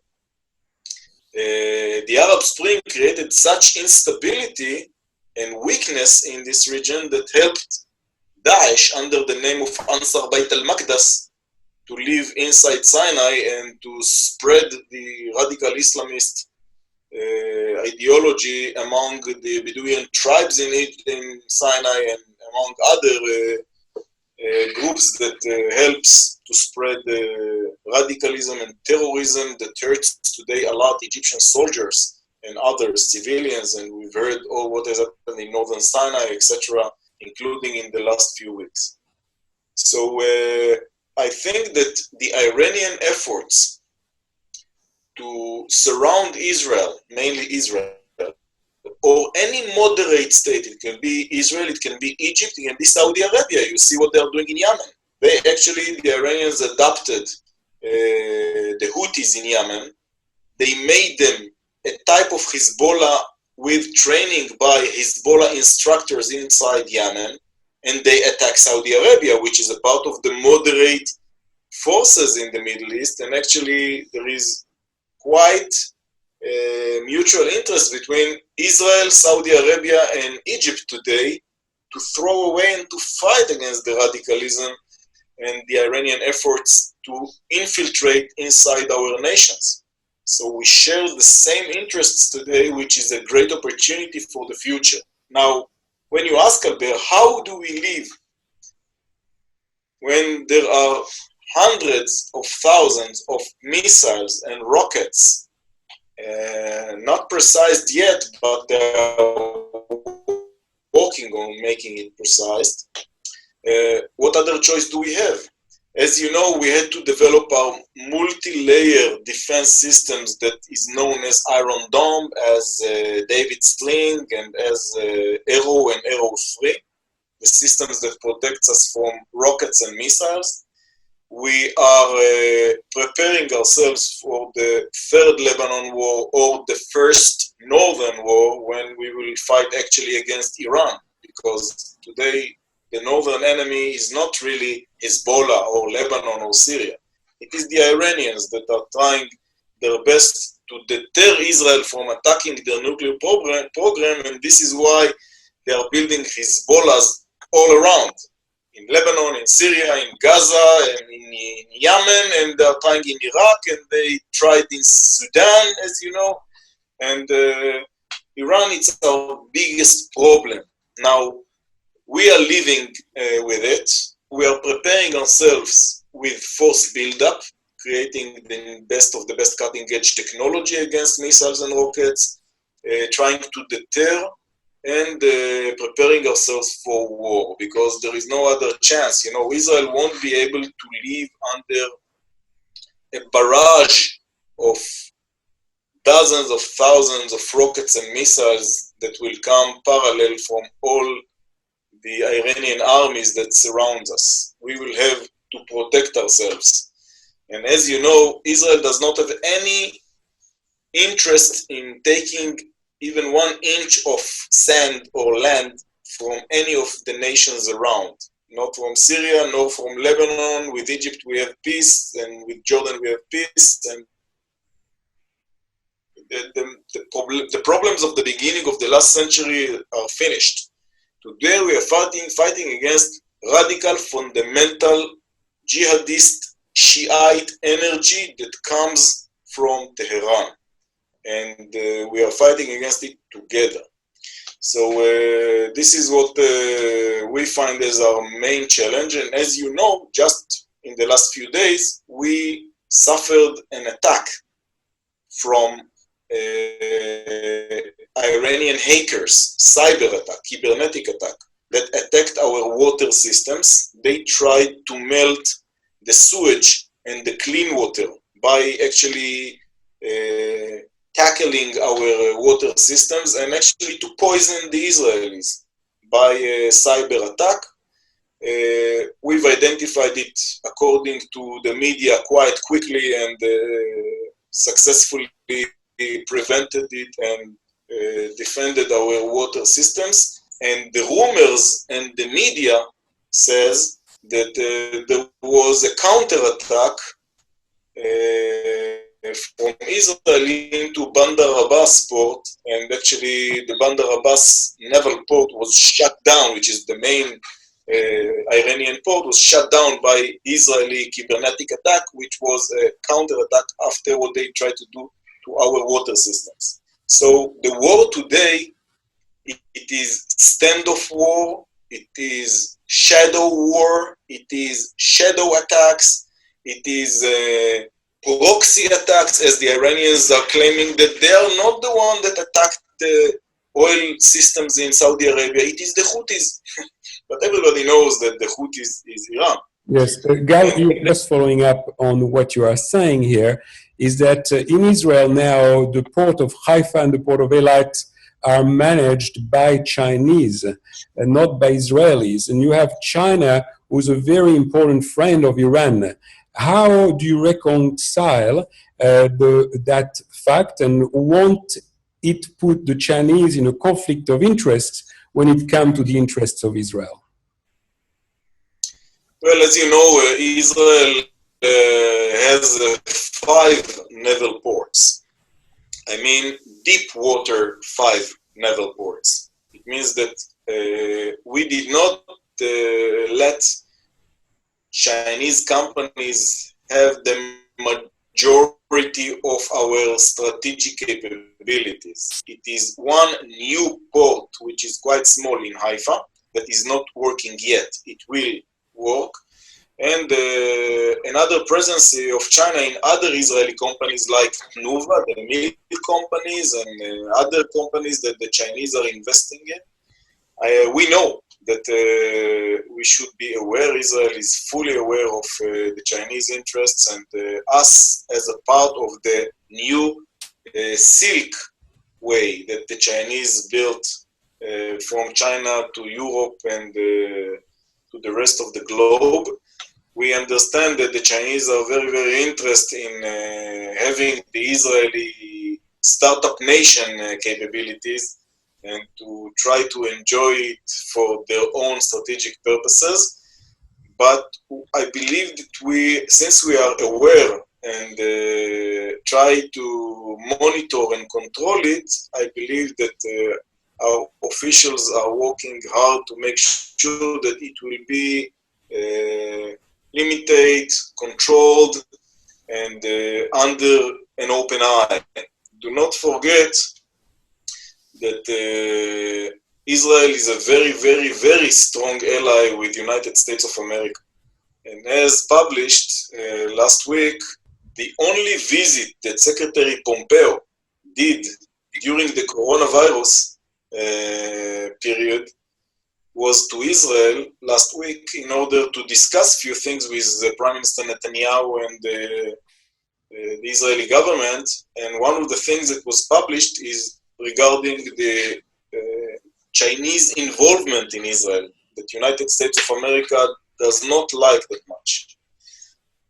the Arab Spring created such instability and weakness in this region that helped Daesh, under the name of Ansar Bayt al-Maqdas, to live inside Sinai and to spread the radical Islamist ideology among the Bedouin tribes in Sinai, and among other groups that helps to spread radicalism and terrorism that hurts today a lot Egyptian soldiers and other civilians. And we've heard all what has happened in northern Sinai, etc., including in the last few weeks. So I think that the Iranian efforts to surround Israel, mainly Israel, or any moderate state, it can be Israel, it can be Egypt, it can be Saudi Arabia. You see what they are doing in Yemen. They actually, the Iranians adopted the Houthis in Yemen. They made them a type of Hezbollah with training by Hezbollah instructors inside Yemen, and they attack Saudi Arabia, which is a part of the moderate forces in the Middle East. And actually, there is quite mutual interest between Israel, Saudi Arabia, and Egypt today to throw away and to fight against the radicalism and the Iranian efforts to infiltrate inside our nations. So we share the same interests today, which is a great opportunity for the future. Now, when you ask, Albert, how do we live when there are hundreds of thousands of missiles and rockets, not precise yet, but they are working on making it precise. What other choice do we have? As you know, we had to develop our multi-layer defense systems that is known as Iron Dome, as David Sling, and as Arrow and Arrow 3, the systems that protects us from rockets and missiles. We are preparing ourselves for the third Lebanon war, or the first northern war, when we will fight actually against Iran, because today the northern enemy is not really Hezbollah or Lebanon or Syria. It is the Iranians that are trying their best to deter Israel from attacking their nuclear program, and this is why they are building Hezbollahs all around. In Lebanon, in Syria, in Gaza, and in Yemen, and they are trying in Iraq, and they tried in Sudan, as you know. And Iran is our biggest problem. Now, we are living with it. We are preparing ourselves with force buildup, creating the best of the best cutting-edge technology against missiles and rockets, trying to deter and preparing ourselves for war, because there is no other chance. You know, Israel won't be able to live under a barrage of dozens of thousands of rockets and missiles that will come parallel from all the Iranian armies that surround us. We will have to protect ourselves. And as you know, Israel does not have any interest in taking even 1 inch of sand or land from any of the nations around. Not from Syria, nor from Lebanon. With Egypt we have peace, and with Jordan we have peace. And the problems of the beginning of the last century are finished. Today we are fighting against radical, fundamental, jihadist, Shiite energy that comes from Tehran. And we are fighting against it together. So this is what we find as our main challenge. And as you know, just in the last few days, we suffered an attack from Iranian hackers, cyber attack, cybernetic attack, that attacked our water systems. They tried to melt the sewage and the clean water by actually tackling our water systems and actually to poison the Israelis by a cyber attack. We've identified it according to the media quite quickly and successfully prevented it and defended our water systems. And the rumors and the media says that there was a counterattack from Israel into Bandar Abbas port, and actually the Bandar Abbas naval port was shut down, which is the main Iranian port, was shut down by Israeli cybernetic attack, which was a counterattack after what they tried to do to our water systems. So the war today, it is standoff war, it is shadow war, it is shadow attacks, it is proxy attacks, as the Iranians are claiming that they are not the one that attacked the oil systems in Saudi Arabia, it is the Houthis. But everybody knows that the Houthis is Iran. Yes, Gal, just following up on what you are saying here, is that in Israel now, the port of Haifa and the port of Eilat are managed by Chinese and not by Israelis. And you have China, who's a very important friend of Iran. How do you reconcile that fact, and won't it put the Chinese in a conflict of interests when it comes to the interests of Israel? Well, as you know, Israel has 5 naval ports. I mean, deep water 5 naval ports. It means that we did not let Chinese companies have the majority of our strategic capabilities. It is one new port, which is quite small in Haifa, that is not working yet. It will work. And another presence of China in other Israeli companies like Nuva, the milk companies, and other companies that the Chinese are investing in. We know that we should be aware, Israel is fully aware of the Chinese interests, and us as a part of the new Silk Way that the Chinese built from China to Europe and to the rest of the globe. We understand that the Chinese are very, very interested in having the Israeli startup nation capabilities and to try to enjoy it for their own strategic purposes. But I believe that since we are aware and try to monitor and control it, I believe that our officials are working hard to make sure that it will be limited, controlled, and under an open eye. Do not forget that Israel is a very, very, very strong ally with the United States of America. And as published last week, the only visit that Secretary Pompeo did during the coronavirus period was to Israel last week in order to discuss a few things with Prime Minister Netanyahu and the Israeli government. And one of the things that was published is regarding the Chinese involvement in Israel, that the United States of America does not like that much.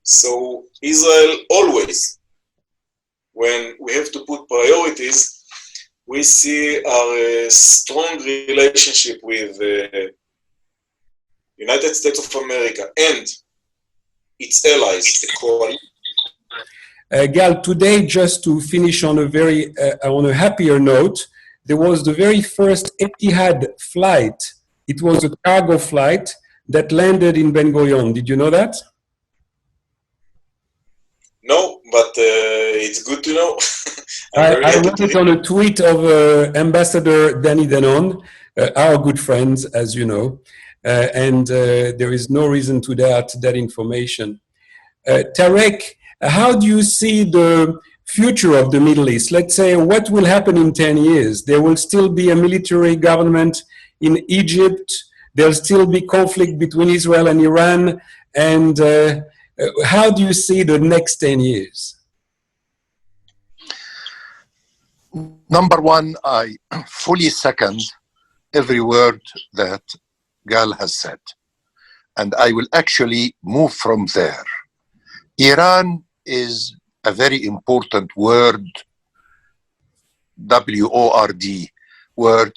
So Israel always, when we have to put priorities, we see our strong relationship with the United States of America and its allies, the coalition. Gal, today, just to finish on a happier note, there was the very first Etihad flight. It was a cargo flight that landed in Ben Gurion. Did you know that? No, but it's good to know. I wrote it on a tweet of Ambassador Danny Danon, our good friends, as you know, and there is no reason to doubt that information. Tarek, how do you see the future of the Middle East? Let's say, what will happen in 10 years? There will still be a military government in Egypt. There'll still be conflict between Israel and Iran. And how do you see the next 10 years? Number one, I fully second every word that Gal has said. And I will actually move from there. Iran is a very important word, W-O-R-D, word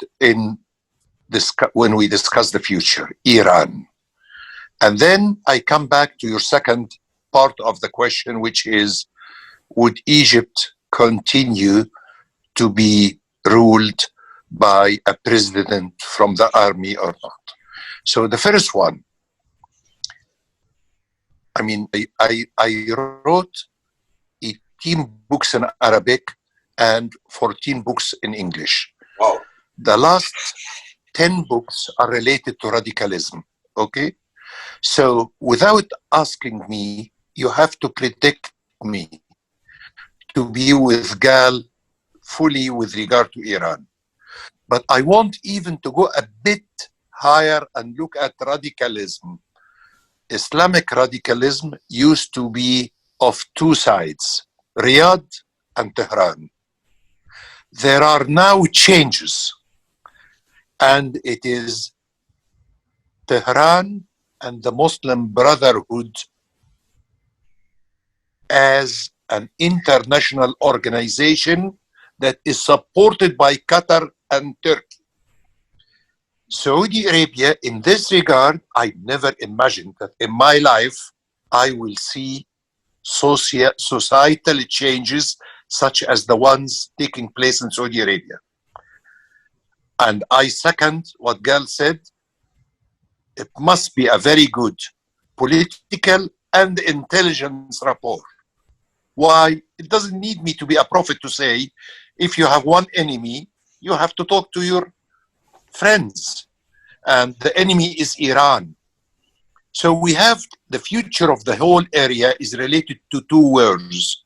when we discuss the future, Iran. And then I come back to your second part of the question, which is, would Egypt continue to be ruled by a president from the army or not? So the first one, I mean, I wrote 18 books in Arabic and 14 books in English. Wow. The last 10 books are related to radicalism, okay? So without asking me, you have to predict me to be with Gal fully with regard to Iran. But I want even to go a bit higher and look at radicalism. Islamic radicalism used to be of two sides, Riyadh and Tehran. There are now changes, and it is Tehran and the Muslim Brotherhood as an international organization that is supported by Qatar and Turkey. Saudi Arabia, in this regard, I never imagined that in my life I will see societal changes such as the ones taking place in Saudi Arabia. And I second what Gal said. It must be a very good political and intelligence rapport. Why? It doesn't need me to be a prophet to say, if you have one enemy, you have to talk to your friends. And the enemy is Iran. So we have the future of the whole area is related to two words,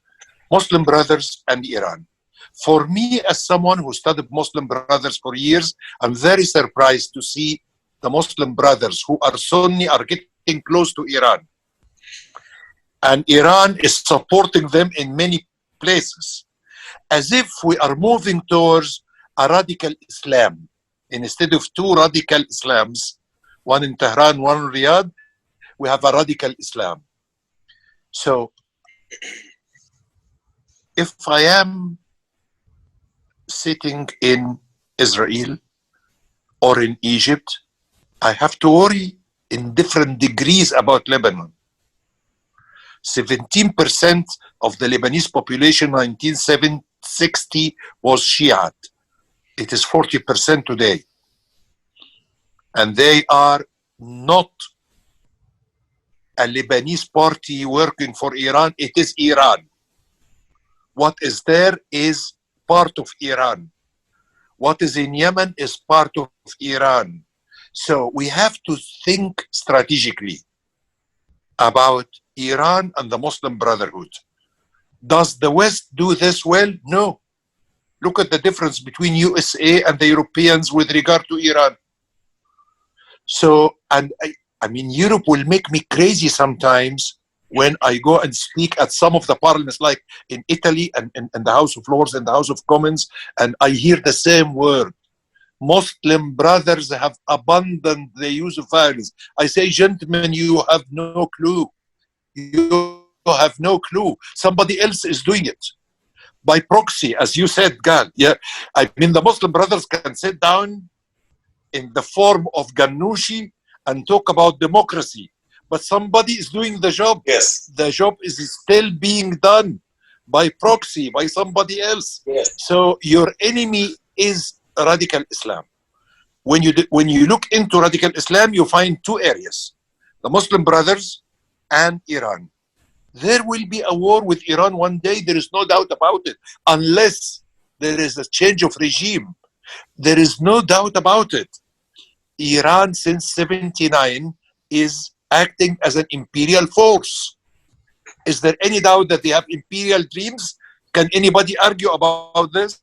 Muslim Brothers and Iran. For me, as someone who studied Muslim Brothers for years, I'm very surprised to see the Muslim Brothers who are Sunni are getting close to Iran. And Iran is supporting them in many places, as if we are moving towards a radical Islam. Instead of two radical Islams, one in Tehran, one in Riyadh, we have a radical Islam. So, if I am sitting in Israel or in Egypt, I have to worry in different degrees about Lebanon. 17% of the Lebanese population in 1960 was Shiite. It is 40% today. And they are not a Lebanese party working for Iran. It is Iran. What is there is part of Iran. What is in Yemen is part of Iran. So we have to think strategically about Iran and the Muslim Brotherhood. Does the West do this well? No. Look at the difference between USA and the Europeans with regard to Iran. So, and I mean, Europe will make me crazy sometimes when I go and speak at some of the parliaments, like in Italy and the House of Lords and the House of Commons, and I hear the same word. Muslim brothers have abandoned the use of violence. I say, gentlemen, you have no clue. You have no clue. Somebody else is doing it. By proxy, as you said, Gal. Yeah, I mean, the Muslim brothers can sit down in the form of Ghanouchi and talk about democracy. But somebody is doing the job. Yes. The job is still being done by proxy, by somebody else. Yes. So your enemy is radical Islam. When you look into radical Islam, you find two areas: the Muslim Brothers and Iran. There will be a war with Iran one day. There is no doubt about it, unless there is a change of regime. There is no doubt about it. Iran since 79 is acting as an imperial force. Is there any doubt that they have imperial dreams? Can anybody argue about this?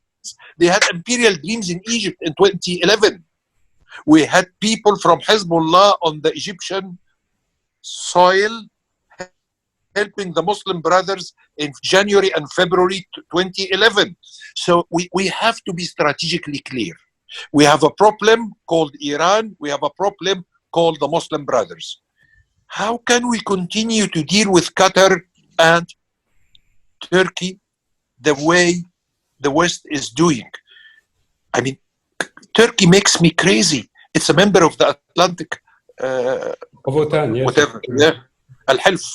They had imperial dreams in Egypt in 2011. We had people from Hezbollah on the Egyptian soil helping the Muslim brothers in January and February 2011. So we have to be strategically clear. We have a problem called Iran. We have a problem called the Muslim brothers. How can we continue to deal with Qatar and Turkey the way the West is doing? I mean, Turkey makes me crazy. It's a member of the Atlantic OTAN, yes. whatever, yeah, Al-Hilf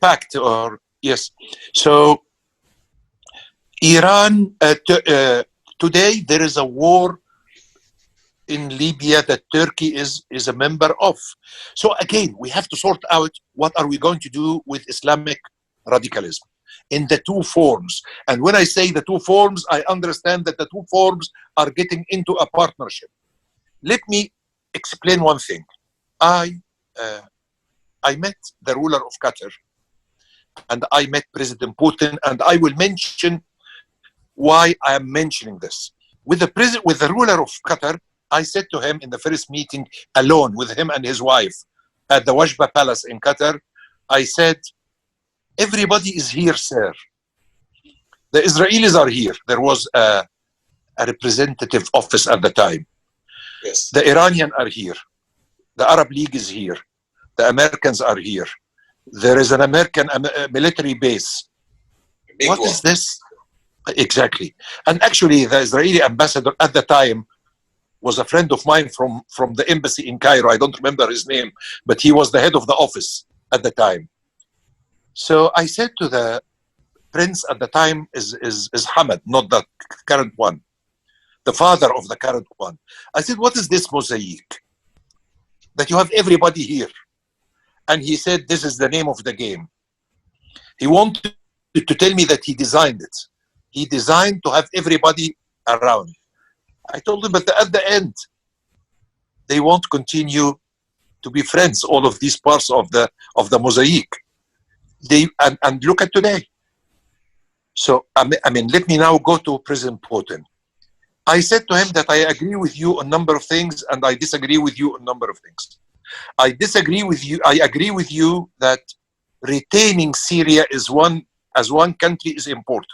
pact, or yes. So Iran, today there is a war in Libya that Turkey is a member of. So again, we have to sort out what are we going to do with Islamic radicalism in the two forms. And when I say the two forms, I understand that the two forms are getting into a partnership. Let me explain one thing. I met the ruler of Qatar, and I met President Putin, and I will mention why I am mentioning this. With the ruler of Qatar, I said to him in the first meeting, alone with him and his wife at the Wajba Palace in Qatar, I said, everybody is here, sir. The Israelis are here. There was a representative office at the time. Yes. The Iranians are here. The Arab League is here. The Americans are here. There is an American military base. What is this? Exactly. And actually, the Israeli ambassador at the time was a friend of mine from the embassy in Cairo. I don't remember his name, but he was the head of the office at the time. So I said to the prince at the time is Hamad, not the current one, the father of the current one. I said, what is this mosaic that you have everybody here? And he said, this is the name of the game. He wanted to tell me that he designed it. He designed to have everybody around. I told him, but at the end, they won't continue to be friends, all of these parts of the mosaic. And look at today. So, I mean, let me now go to President Putin. I said to him that I agree with you on a number of things, and I disagree with you on a number of things. I agree with you that retaining Syria as one country is important.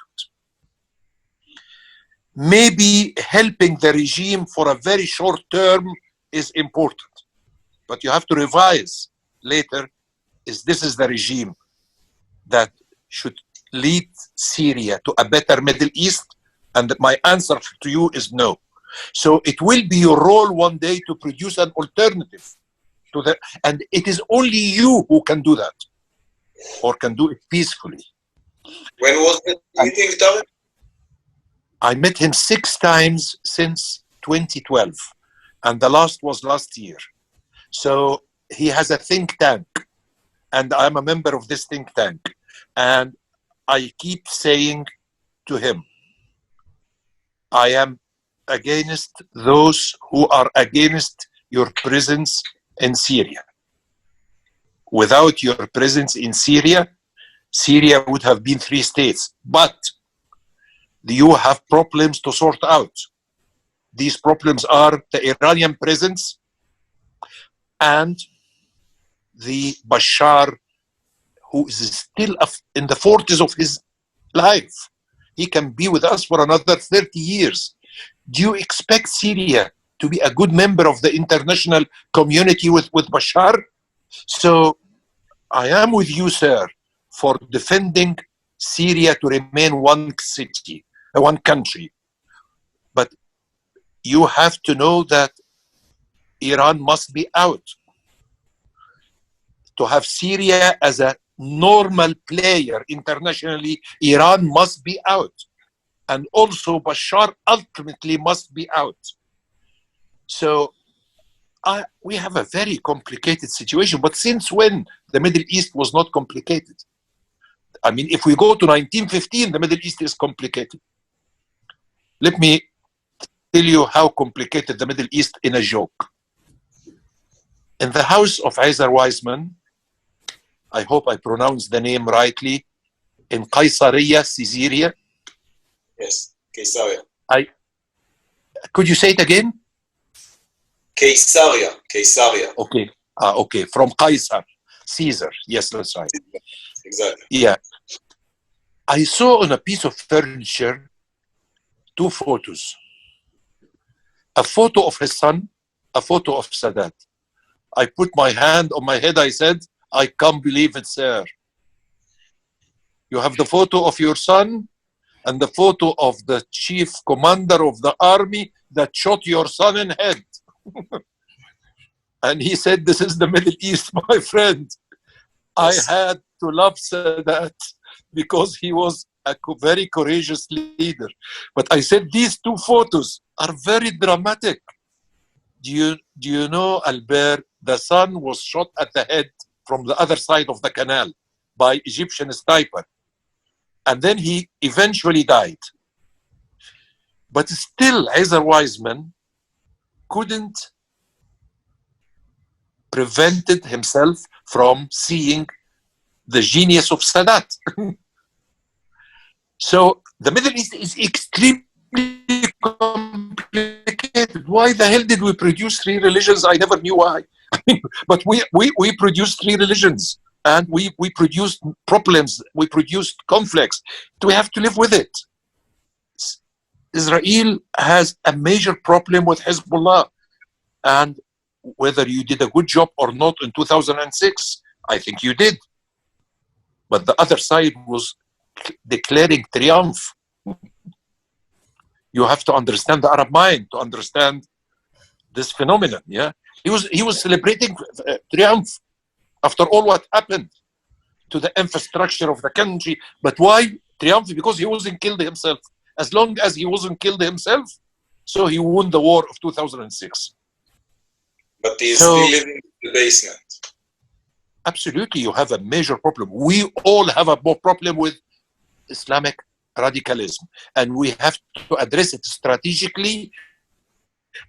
Maybe helping the regime for a very short term is important, but you have to revise later. This is the regime that should lead Syria to a better Middle East? And my answer to you is no. So it will be your role one day to produce an alternative to that, and it is only you who can do that, or can do it peacefully. When was the meeting, Tarek? I met him 6 times since 2012, and the last was last year. So he has a think tank, and I'm a member of this think tank. And I keep saying to him, I am against those who are against your presence in Syria. Without your presence in Syria, Syria would have been 3 states. But you have problems to sort out. These problems are the Iranian presence and the Bashar, who is still in the 40s of his life. He can be with us for another 30 years. Do you expect Syria to be a good member of the international community with Bashar? So I am with you, sir, for defending Syria to remain one city, one country. But you have to know that Iran must be out. To have Syria as a normal player internationally, Iran must be out. And also Bashar ultimately must be out. So we have a very complicated situation. But since when the Middle East was not complicated? I mean, if we go to 1915, the Middle East is complicated. Let me tell you how complicated the Middle East in a joke. In the house of Ezer Weizmann, I hope I pronounced the name rightly, in Caesarea, Caesarea. Yes, Caesarea. Could you say it again? Caesarea. Okay. Okay. From Caesar. Yes, that's right. Exactly. Yeah. I saw on a piece of furniture 2 photos. A photo of his son, a photo of Sadat. I put my hand on my head. I said, I can't believe it, sir. You have the photo of your son and the photo of the chief commander of the army that shot your son in head. And he said, this is the Middle East, my friend. Yes. I had to love Sadat because he was a very courageous leader. But I said, these 2 photos are very dramatic. Do you know, Albert, the son was shot at the head from the other side of the canal by Egyptian sniper. And then he eventually died. But still, Ezer Weizmann couldn't prevented himself from seeing the genius of Sadat. So the Middle East is extremely complicated. Why the hell did we produce 3 religions? I never knew why. But we produced 3 religions, and we produced problems, we produced conflicts. Do we have to live with it? Israel has a major problem with Hezbollah, and whether you did a good job or not in 2006, I think you did. But the other side was declaring triumph. You have to understand the Arab mind to understand this phenomenon. Yeah, he was celebrating triumph after all what happened to the infrastructure of the country. But why triumph? Because he wasn't killed himself. As long as he wasn't killed himself, so he won the war of 2006. But he is still living in the basement. Absolutely, you have a major problem. We all have a problem with Islamic radicalism, and we have to address it strategically.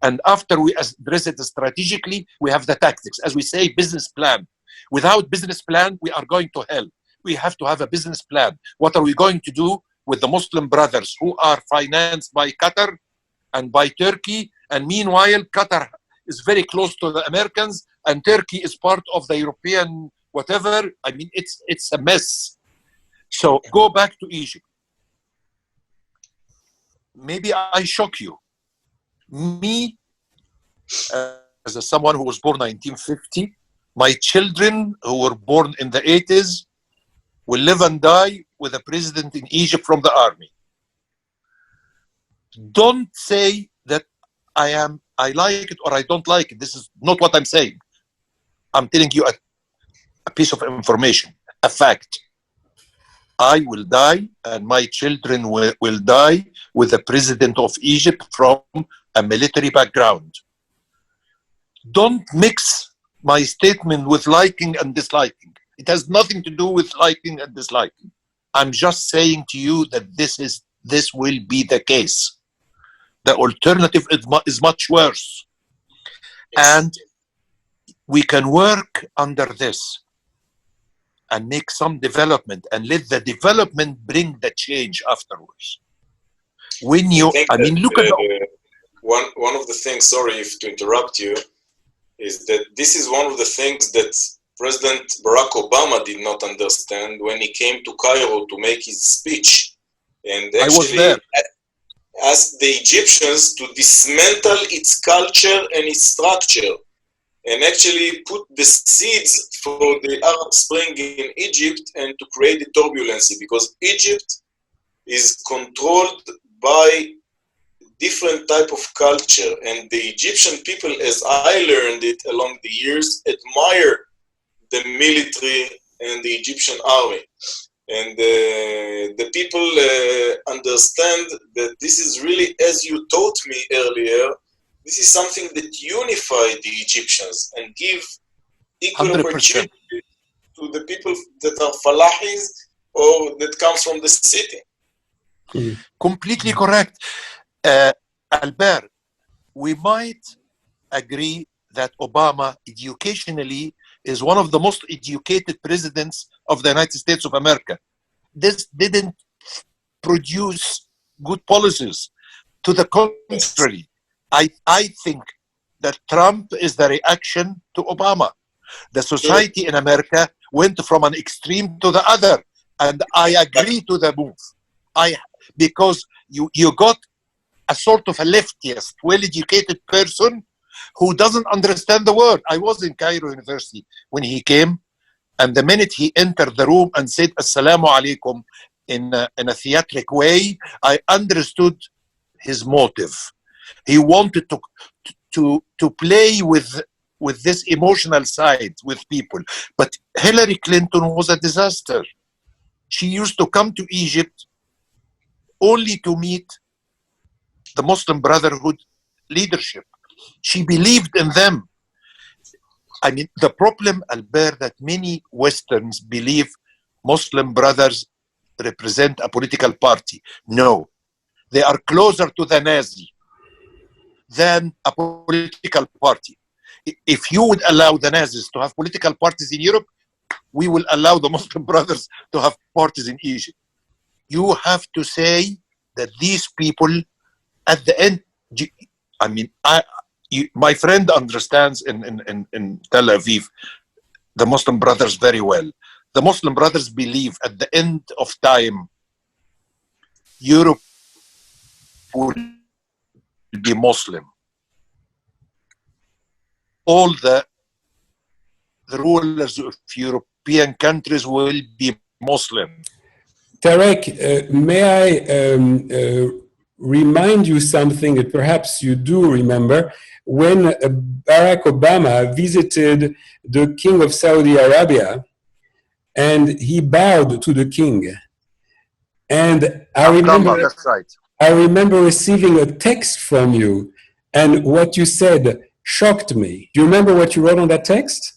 And after we address it strategically, we have the tactics. As we say, business plan. Without business plan, we are going to hell. We have to have a business plan. What are we going to do with the Muslim brothers who are financed by Qatar and by Turkey? And meanwhile, Qatar is very close to the Americans, and Turkey is part of the European whatever. I mean, it's a mess. So go back to Egypt. Maybe I shock you. Me, as someone who was born 1950, my children who were born in the 80s will live and die with a president in Egypt from the army. Don't say that I like it or I don't like it. This is not what I'm saying. I'm telling you a piece of information, a fact. I will die and my children will die with the president of Egypt from a military background. Don't mix my statement with liking and disliking. It has nothing to do with liking and disliking. I'm just saying to you that this will be the case. The alternative is much worse. Yes. And we can work under this and make some development and let the development bring the change afterwards. When you, I mean, look at one of the things, sorry if to interrupt you, is that this is one of the things that President Barack Obama did not understand when he came to Cairo to make his speech, and actually asked the Egyptians to dismantle its culture and its structure, and actually put the seeds for the Arab Spring in Egypt and to create the turbulence, because Egypt is controlled by different type of culture, and the Egyptian people, as I learned it along the years, admire the military and the Egyptian army. And the people understand that this is really, as you taught me earlier, this is something that unified the Egyptians and give equal 100%. opportunity to the people that are falahis or that comes from the city. Completely correct. Albert, we might agree that Obama educationally is one of the most educated presidents of the United States of America. This didn't produce good policies. To the contrary, I think that Trump is the reaction to Obama. The society in America went from an extreme to the other, and I agree to the move. Because you got a sort of a leftist, well-educated person who doesn't understand the word. I was in Cairo University when he came, and the minute he entered the room and said "Assalamu alaikum" in a theatric way, I understood his motive. He wanted to play with this emotional side with people. But Hillary Clinton was a disaster. She used to come to Egypt only to meet the Muslim Brotherhood leadership. She believed in them. I mean, the problem, Albert, that many Westerns believe Muslim brothers represent a political party. No, they are closer to the Nazi than a political party. If you would allow the Nazis to have political parties in Europe, we will allow the Muslim brothers to have parties in Egypt. You have to say that these people, at the end, I mean, my friend understands in Tel Aviv the Muslim brothers very well. The Muslim brothers believe at the end of time, Europe will be Muslim. All the rulers of European countries will be Muslim. Tarek, may I remind you something that perhaps you do remember? When Barack Obama visited the King of Saudi Arabia, and he bowed to the king. And I remember receiving a text from you, and what you said shocked me. Do you remember what you wrote on that text?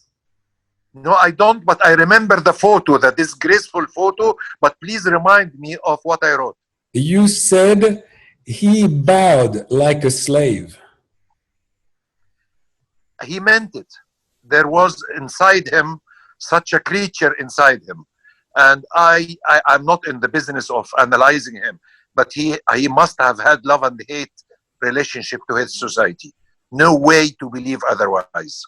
No, I don't, but I remember the photo, the disgraceful photo, but please remind me of what I wrote. You said he bowed like a slave. He meant it. There was inside him such a creature inside him. And I'm not in the business of analyzing him, but he must have had love and hate relationship to his society. No way to believe otherwise.